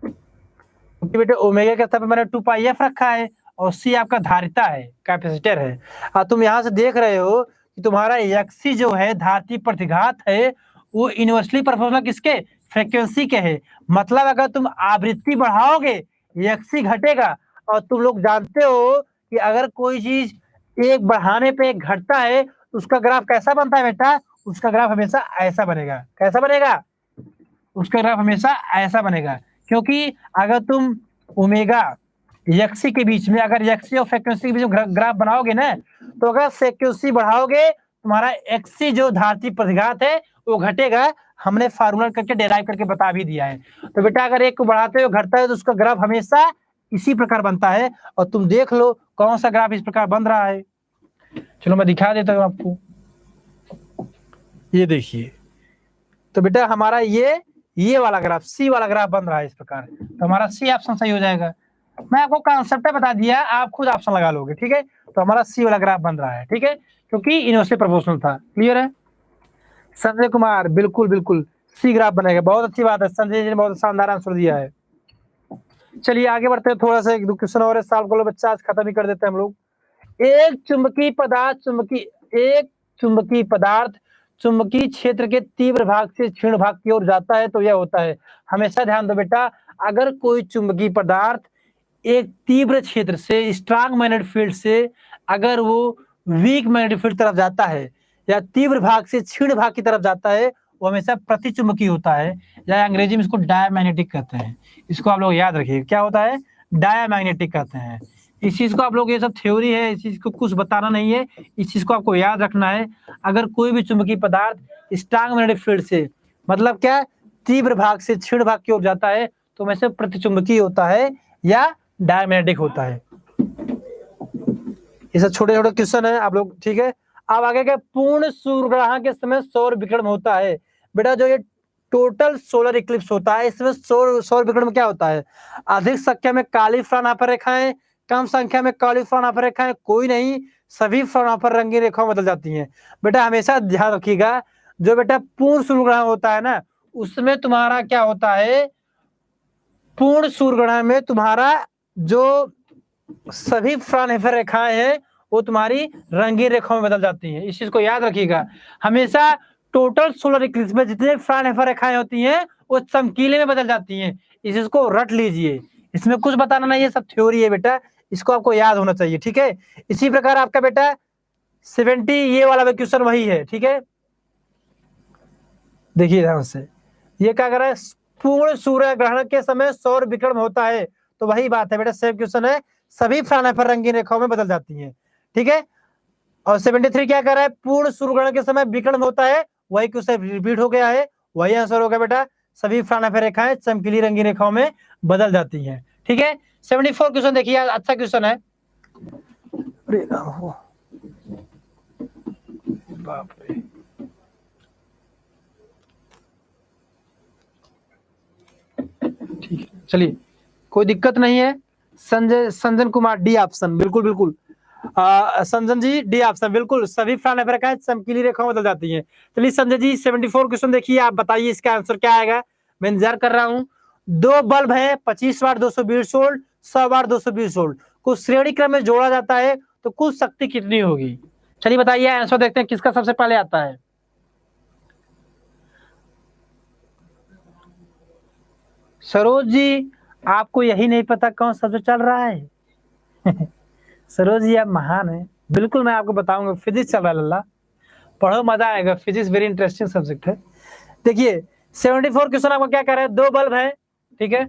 क्योंकि बेटा ओमेगा के स्थान पर मैंने 2πf रखा है, और c आपका धारिता है, कैपेसिटर है। और तुम यहाँ से देख रहे हो कि तुम्हारा यक्षी जो है धारती प्रतिघात है, वो इनवर्सली प्रोपोर्शनल किसके, फ्रीक्वेंसी के है। मतलब अगर तुम आवृत्ति बढ़ाओगे यक्षी घटेगा, और तुम लोग जानते हो कि अगर कोई चीज एक बढ़ाने पे एक घटता है तो उसका ग्राफ कैसा बनता है बेटा, उसका ग्राफ हमेशा ऐसा बनेगा। कैसा बनेगा, उसका ग्राफ हमेशा ऐसा बनेगा, क्योंकि अगर तुम ओमेगा यक्षी के बीच में, अगर यक्षी और फ्रीक्वेंसी के बीच में ग्राफ बनाओगे ना, तो अगर फ्रीक्वेंसी बढ़ाओगे तुम्हारा एक्सी जो धारती प्रतिघात है वो घटेगा। हमने फार्मूला करके डेराइव करके बता भी दिया है। तो बेटा अगर एक को बढ़ाते हो घटता है तो उसका ग्राफ हमेशा इसी प्रकार बनता है, और तुम देख लो कौन सा ग्राफ इस प्रकार बन रहा है। चलो मैं दिखा देता हूँ आपको, ये देखिए, तो बेटा हमारा ये वाला ग्राफ, सी वाला ग्राफ बन रहा है इस प्रकार, तो हमारा सी ऑप्शन सही हो जाएगा। मैं आपको कॉन्सेप्ट बता दिया, आप खुद ऑप्शन लगा लोगे, ठीक है। तो हमारा सी वाला ग्राफ बन रहा है, ठीक है, क्योंकि इनवर्सली प्रोपोर्शनल था। क्लियर है संजय कुमार, बिल्कुल बिल्कुल सी ग्राफ बनेगा, बहुत अच्छी बात है, संजय जी ने बहुत शानदार आंसर दिया है। चलिए आगे बढ़ते हैं, थोड़ा सा एक दो क्वेश्चन और सॉल्व कर लो बच्चा, आज खत्म ही कर देते हैं हम लोग। एक चुंबकीय पदार्थ चुंबकीय क्षेत्र के तीव्र भाग से क्षीण भाग की ओर जाता है तो यह होता है। हमेशा ध्यान दो बेटा, अगर कोई चुंबकीय पदार्थ एक तीव्र क्षेत्र से, स्ट्रांग मैग्नेटिक फील्ड से, अगर वो वीक मैग्नेटिक फील्ड तरफ जाता है, या तीव्र भाग से क्षीण भाग की तरफ जाता है, वो हमेशा प्रतिचुंबकीय होता है, या अंग्रेजी में इसको डायमैग्नेटिक कहते हैं। इसको आप लोग याद रखिए, क्या होता है, डायमैग्नेटिक कहते हैं। इस चीज को आप लोग, ये सब थ्योरी है, इस चीज को कुछ बताना नहीं है, इस चीज को आपको याद रखना है। अगर कोई भी चुंबकीय पदार्थ स्ट्रांग मैग्नेटिक फील्ड से, मतलब क्या, तीव्र भाग से क्षीण भाग की ओर जाता है तो वैसे प्रतिचुंबकीय होता है या डायमैग्नेटिक होता है। ये सब छोटे छोटे क्वेश्चन है आप लोग, ठीक है। अब आगे के पूर्ण सूर्यग्रहण के समय सौर विकिरण होता है। बेटा जो ये टोटल सोलर इक्लिप्स होता है, इसमें सौर विकिरण में क्या होता है, अधिक संख्या में काली फ्रानाफर रेखाएं, कम संख्या में काली फ्रानाफर रेखाएं, कोई नहीं, सभी फ्रानाफर रंगीन रेखाओं बदल जाती हैं। बेटा हमेशा ध्यान रखिएगा, जो बेटा पूर्ण सूर्यग्रहण होता है ना, उसमें तुम्हारा क्या होता है, पूर्ण सूर्यग्रहण में तुम्हारा जो सभी फ्रानाफर रेखाएं हैं वो तुम्हारी रंगीन रेखाओं में बदल जाती हैं। इस चीज को याद रखिएगा, हमेशा टोटल सोलर इक्लिप्स में जितने फ्रानाफर रेखाएं होती हैं वो चमकीले में बदल जाती हैं। इस चीज को रट लीजिए, इसमें कुछ बताना नहीं है, सब थ्योरी है बेटा, इसको आपको याद होना चाहिए, ठीक है। इसी प्रकार आपका बेटा 70 ये वाला क्वेश्चन वही है, ठीक है। देखिए ध्यान से, ये क्या कर रहा है, पूर्ण सूर्य ग्रहण के समय सौर विकिरण होता है, तो वही बात है बेटा, सेम क्वेश्चन है, सभी फ्रानाफर रंगीन रेखाओं में बदल जाती हैं, ठीक है। और 73 क्या कर रहा है, पूर्ण सूर्यग्रहण के समय विकिरण होता है, वही क्वेश्चन रिपीट हो गया है, वही आंसर होगा बेटा, सभी फ्रानाफर रेखाएं चमकीली रंगीन रेखाओं में बदल जाती हैं, ठीक है। 74 क्वेश्चन देखिए, अच्छा क्वेश्चन है। बाप रे, ठीक है चलिए कोई दिक्कत नहीं है। संजन कुमार डी ऑप्शन, बिल्कुल बिल्कुल। संजन जी डी ऑप्शन बिल्कुल, सभी फ्रैन अफ्रीका है, चमकीली रेखाएं बदल जाती हैं। चलिए संजय जी 74 क्वेश्चन देखिए, आप बताइए इसका आंसर क्या आएगा, मैं इंतजार कर रहा हूँ। दो बल्ब है 25 वाट 220 वोल्ट 100 वाट 220 वोल्ट को श्रेणी क्रम में जोड़ा जाता है तो कुल शक्ति कितनी होगी? चलिए बताइए, आंसर देखते हैं किसका सबसे पहले आता है। सरोज जी आपको यही नहीं पता कौन सबसे चल रहा है? सरोज जी आप महान है, बिल्कुल मैं आपको बताऊंगा। फिजिक्स चल रहा है लल्ला, पढ़ो मजा आएगा, फिजिक्स वेरी इंटरेस्टिंग सब्जेक्ट है। देखिए 74 क्वेश्चन आपको क्या कह रहा है, दो बल्ब है, ठीक है,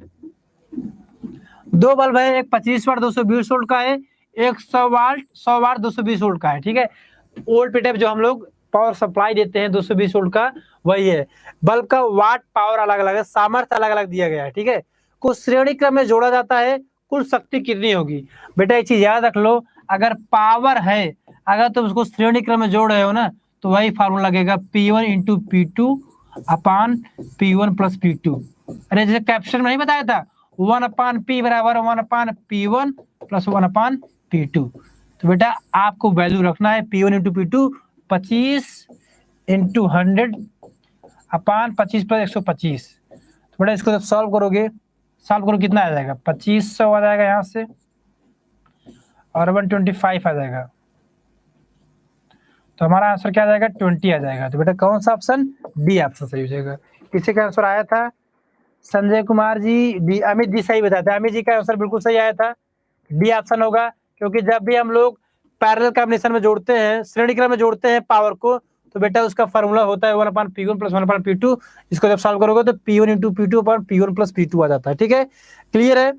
दो बल्ब है, एक 25 वाट 220 वोल्ट का है, एक 100 वाट 220 वोल्ट का है, ठीक है। वोल्ट पे टाइप जो हम लोग पावर सप्लाई देते हैं 220 वोल्ट का वही है। बल्ब का वाट पावर अलग अलग है, सामर्थ्य अलग अलग दिया गया है, ठीक है। कुछ श्रेणी क्रम में जोड़ा जाता है, कुल शक्ति कितनी होगी? बेटा एक चीज याद रख लो, अगर पावर है, अगर तुम उसको श्रेणी क्रम में जोड़ रहे हो ना, तो वही फार्मूला लगेगा P1 इंटू P2 अपान P1 प्लस P2। अरे जैसे कैप्शन में नहीं बताया था 1 अपान P बराबर 1 अपान P1 प्लस 1 अपान P2। तो बेटा आपको वैल्यू रखना है P1 इंटू P2 25 इंटू 100 अपान 25 प्लस 125। तो बेटा इसको जब सॉल्व करोगे, सॉल्व करो कितना आ जाएगा, 2500 आ जाएगा यहाँ से और 125 आ जाएगा, तो हमारा आंसर क्या आ जाएगा 20 आ जाएगा। तो बेटा कौन सा ऑप्शन, डी ऑप्शन सही हो जाएगा। किसी का आंसर आया था संजय कुमार जी डी, अमित जी सही बताते हैं, अमित जी का आंसर बिल्कुल सही आया था, डी ऑप्शन होगा। क्योंकि जब भी हम लोग पैरेलल कॉम्बिनेशन में जोड़ते हैं, श्रेणी क्रम में जोड़ते हैं पावर को, तो बेटा उसका फॉर्मूला होता है 1 अपान P1 प्लस 1 अपान P2। इसको जब सॉल्व करोगे तो P1 इंटू P2 अपान P1 प्लस P2 आ जाता है, ठीक है, क्लियर है।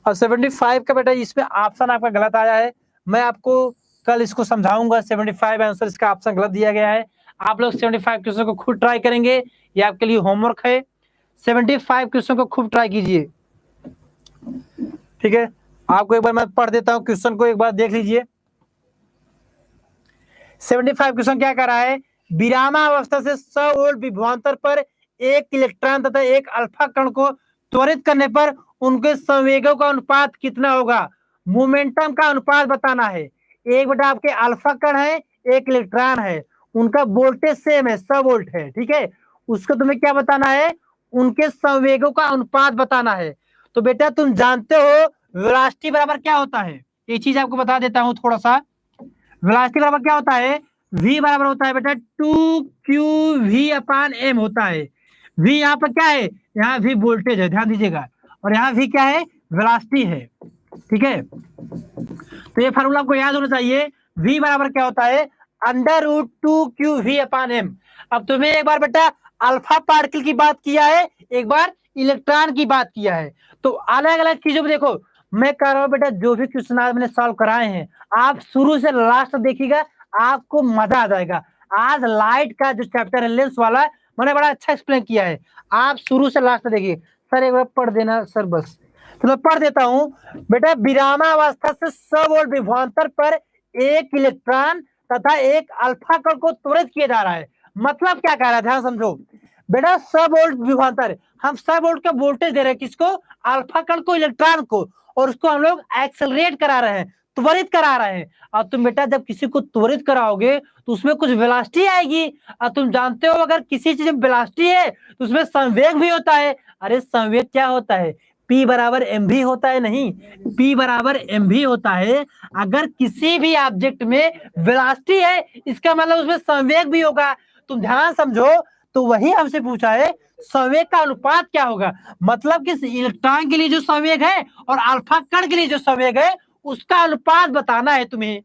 और 75 का बेटा इसमें ऑप्शन आपका गलत आया है, मैं आपको कल इसको समझाऊंगा। 75 आंसर इसका ऑप्शन गलत दिया गया है। आप लोग 75 क्वेश्चन को खुद ट्राई करेंगे, ये आपके लिए होमवर्क है। 75 क्वेश्चन को खूब ट्राई कीजिए, ठीक है। आपको एक बार मैं पढ़ देता हूं क्वेश्चन को, एक बार देख लीजिए। 75 क्वेश्चन क्या कर रहा है, विरामावस्था से 100 वोल्ट विभवांतर पर एक इलेक्ट्रॉन तथा एक अल्फा कण को त्वरित करने पर उनके संवेगों का अनुपात कितना होगा? मोमेंटम का अनुपात बताना है। एक बेटा आपके अल्फा कण है, एक इलेक्ट्रॉन है, उनका वोल्टेज सेम है 100 वोल्ट है, ठीक है। उसको तुम्हें क्या बताना है, उनके संवेगों का अनुपात बताना है। तो बेटा तुम जानते हो वेलोसिटी बराबर क्या होता है, ये चीज आपको बता देता हूं थोड़ा सा। वेलोसिटी बराबर क्या होता है, v बराबर होता है बेटा 2qv अपान m होता है। v यहाँ पर क्या है, यहाँ v वोल्टेज है, ध्यान दीजिएगा, और यहाँ v क्या है, वेलोसिटी है, ठीक है। तो ये फार्मूला आपको याद होना चाहिए, v बराबर क्या होता है, √2qv अपान m। अब तुम्हें एक बार बेटा अल्फा पार्टिकल की बात किया है, एक बार इलेक्ट्रॉन की बात किया है, तो अलग अलग चीजों को देखो। मैं कह रहा हूं बेटा जो भी क्वेश्चन आज मैंने सॉल्व कराए हैं, आप शुरू से लास्ट देखिएगा, आपको मजा आ जाएगा। आज लाइट का जो चैप्टर है लेंस वाला, मैंने बड़ा अच्छा एक्सप्लेन किया है, आप शुरू से लास्ट देखिए। सर एक बार पढ़ देना सर, बस तो मैं पढ़ देता हूं बेटा। विरामावस्था से 100 वोल्ट विभवांतर पर एक इलेक्ट्रॉन तथा एक अल्फा कण को त्वरित किया जा रहा है। मतलब क्या कह रहा है, ध्यान समझो बेटा। 100 वोल्ट विभवांतर, हम 100 वोल्ट का वोल्टेज दे रहे हैं, किसको, अल्फा कण को, इलेक्ट्रॉन को, और उसको हम लोग एक्सेलरेट करा रहे हैं, त्वरित करा रहे हैं। और तुम बेटा जब किसी को त्वरित कराओगे तो उसमें कुछ वेलोसिटी आएगी, और तुम जानते हो अगर किसी चीज में वेलोसिटी है तो उसमें संवेग भी होता है। अरे संवेग क्या होता है, P बराबर mv होता है, नहीं, P बराबर mv होता है। अगर किसी भी ऑब्जेक्ट में वेलोसिटी है, इसका मतलब उसमें संवेग भी होगा। तुम ध्यान समझो, तो वही हमसे पूछा है संवेग का अनुपात क्या होगा, मतलब कि इलेक्ट्रॉन के लिए जो संवेग है और अल्फा कण के लिए जो संवेग है उसका अनुपात बताना है तुम्हें।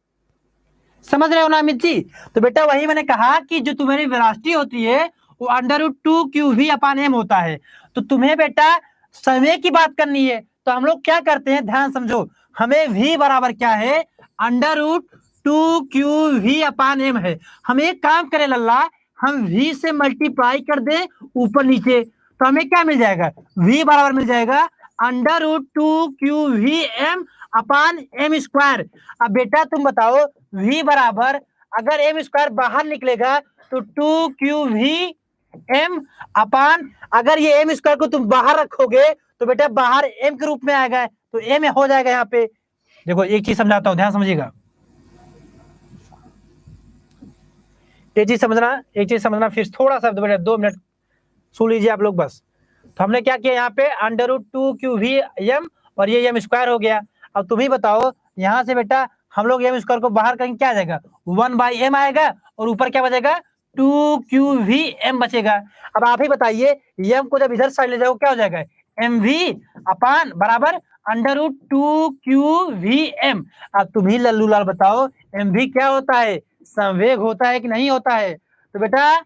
समझ रहे हो ना अमित जी? तो बेटा वही मैंने कहा कि जो तुम्हारी वेलोसिटी होती है वो √2qv अपान m होता है। तो तुम्हें बेटा संवेग की बात करनी है, तो हम लोग क्या करते हैं, ध्यान समझो, हमें v बराबर क्या है, √2qv अपान m है। हम एक काम करें लल्ला, हम v से मल्टीप्लाई कर दे ऊपर नीचे, तो हमें क्या मिल जाएगा, v बराबर मिल जाएगा √2qvm अपान m स्क्वायर। अब बेटा तुम बताओ v बराबर, अगर m स्क्वायर बाहर निकलेगा तो 2qv m अपान, अगर ये m स्क्वायर को तुम बाहर रखोगे तो बेटा बाहर m के रूप में आएगा, तो m हो जाएगा यहाँ पे। देखो एक चीज समझाता हूं, ध्यान समझिएगा, एक चीज समझना फिर थोड़ा सा बेटा 2 मिनट सुन लीजिए आप लोग बस। तो हमने क्या किया यहाँ पे √2qvm और ये m स्क्वायर हो गया। अब तुम ही बताओ यहाँ से बेटा हम लोग m स्क्वायर को बाहर करेंगे, क्या आ जाएगा 1/m आएगा और ऊपर क्या बचेगा 2qvm बचेगा। अब आप ही बताइए m को जब इधर साइड ले जाओ क्या हो जाएगा mv अपान बराबर √2qvm। अब तुम ही लल्लू लाल बताओ mv क्या होता है, संवेग होता है कि नहीं होता है। तो बेटा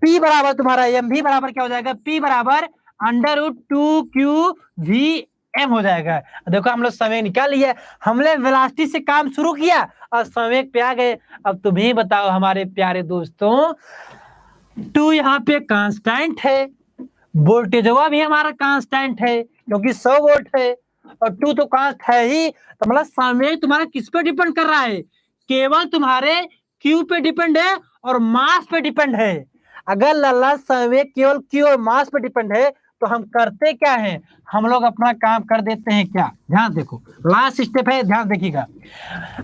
P बराबर तुम्हारा mv बराबर क्या हो जाएगा, P बराबर √2qvm हो जाएगा। देखो हम लोग संवेग निकाल लिया, हमने वेलोसिटी से काम शुरू किया और संवेग पे आ गए। अब तुम ही बताओ हमारे प्यारे दोस्तों, 2 यहाँ पे कांस्टेंट है, वोल्टेजवा भी हमारा कांस्टेंट है क्योंकि 100 वोल्ट है और 2 तो कांस्ट है ही, तो मतलब संवेग तुम्हारा किस पे डिपेंड कर रहा है, केवल तुम्हारे Q पे डिपेंड है और मास पे डिपेंड है। अगर लल्ला संवेग केवल Q और मास पे डिपेंड है तो हम करते क्या हैं, हम लोग अपना काम कर देते हैं क्या, ध्यान देखो लास्ट स्टेप है, ध्यान देखिएगा।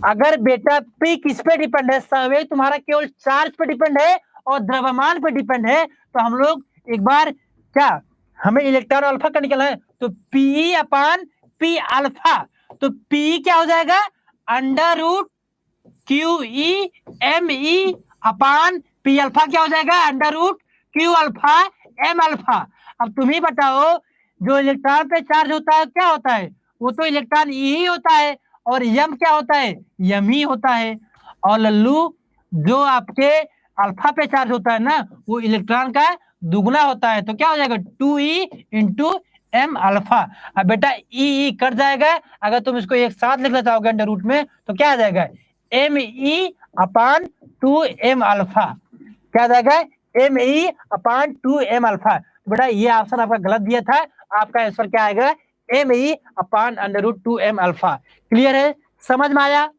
अगर बेटा P किस पे डिपेंड है, संवेग तुम्हारा केवल चार्ज पे डिपेंड है और द्रव्यमान पे डिपेंड है, तो हम लोग एक बार क्या, हमें इलेक्ट्रॉन अल्फा का निकलना है, तो P अपान P अल्फा, तो P क्या हो जाएगा √QEME अपान P अल्फा क्या हो जाएगा √Q अल्फा M अल्फा। अब तुम ही बताओ जो इलेक्ट्रॉन पे चार्ज होता है क्या होता है, वो तो इलेक्ट्रॉन E ही होता है और M क्या होता है, M ही होता है। और लल्लू जो आपके अल्फा पे चार्ज होता है ना वो इलेक्ट्रॉन का दुगना होता है, तो क्या हो जाएगा 2E इंटू M अल्फा। अब बेटा E कट जाएगा, अगर तुम इसको एक साथ लिखना चाहोगे अंडर रूट में तो क्या आ जाएगा ME अपान 2M अल्फा, क्या आ जाएगा ME अपान 2M अल्फा। तो बेटा ये ऑप्शन आपका गलत दिया था, आपका आंसर क्या आएगा ME अपान √2M अल्फा। क्लियर है, समझ में आया,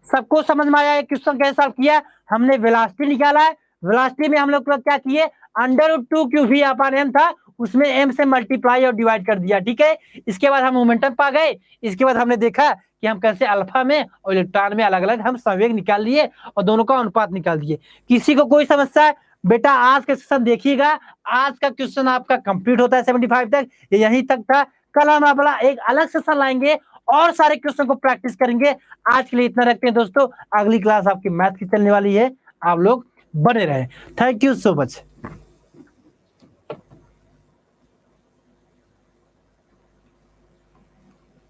सबको समझ में आया। एक क्वेश्चन कैसे सॉल्व किया, हमने वेलोसिटी निकाला है, वेलोसिटी में हम लोग क्या किए √2qv अपान m था, उसमें m से मल्टीप्लाई और डिवाइड कर दिया, ठीक है। इसके बाद हम मोमेंटम पा गए, इसके बाद हमने देखा कि हम कैसे अल्फा में और इलेक्ट्रॉन में अलग अलग हम संवेग निकाल लिए और दोनों का अनुपात निकाल दिए। किसी को कोई समस्या बेटा आज का सेशन देखिएगा, आज का क्वेश्चन आपका कंप्लीट होता है 75 तक, ये यहीं तक था। कल हम अपना एक अलग सेशन लाएंगे और सारे क्वेश्चन को प्रैक्टिस करेंगे। आज के लिए इतना रखते हैं दोस्तों, अगली क्लास आपकी मैथ की चलने वाली है, आप लोग बने रहे। Thank you so much.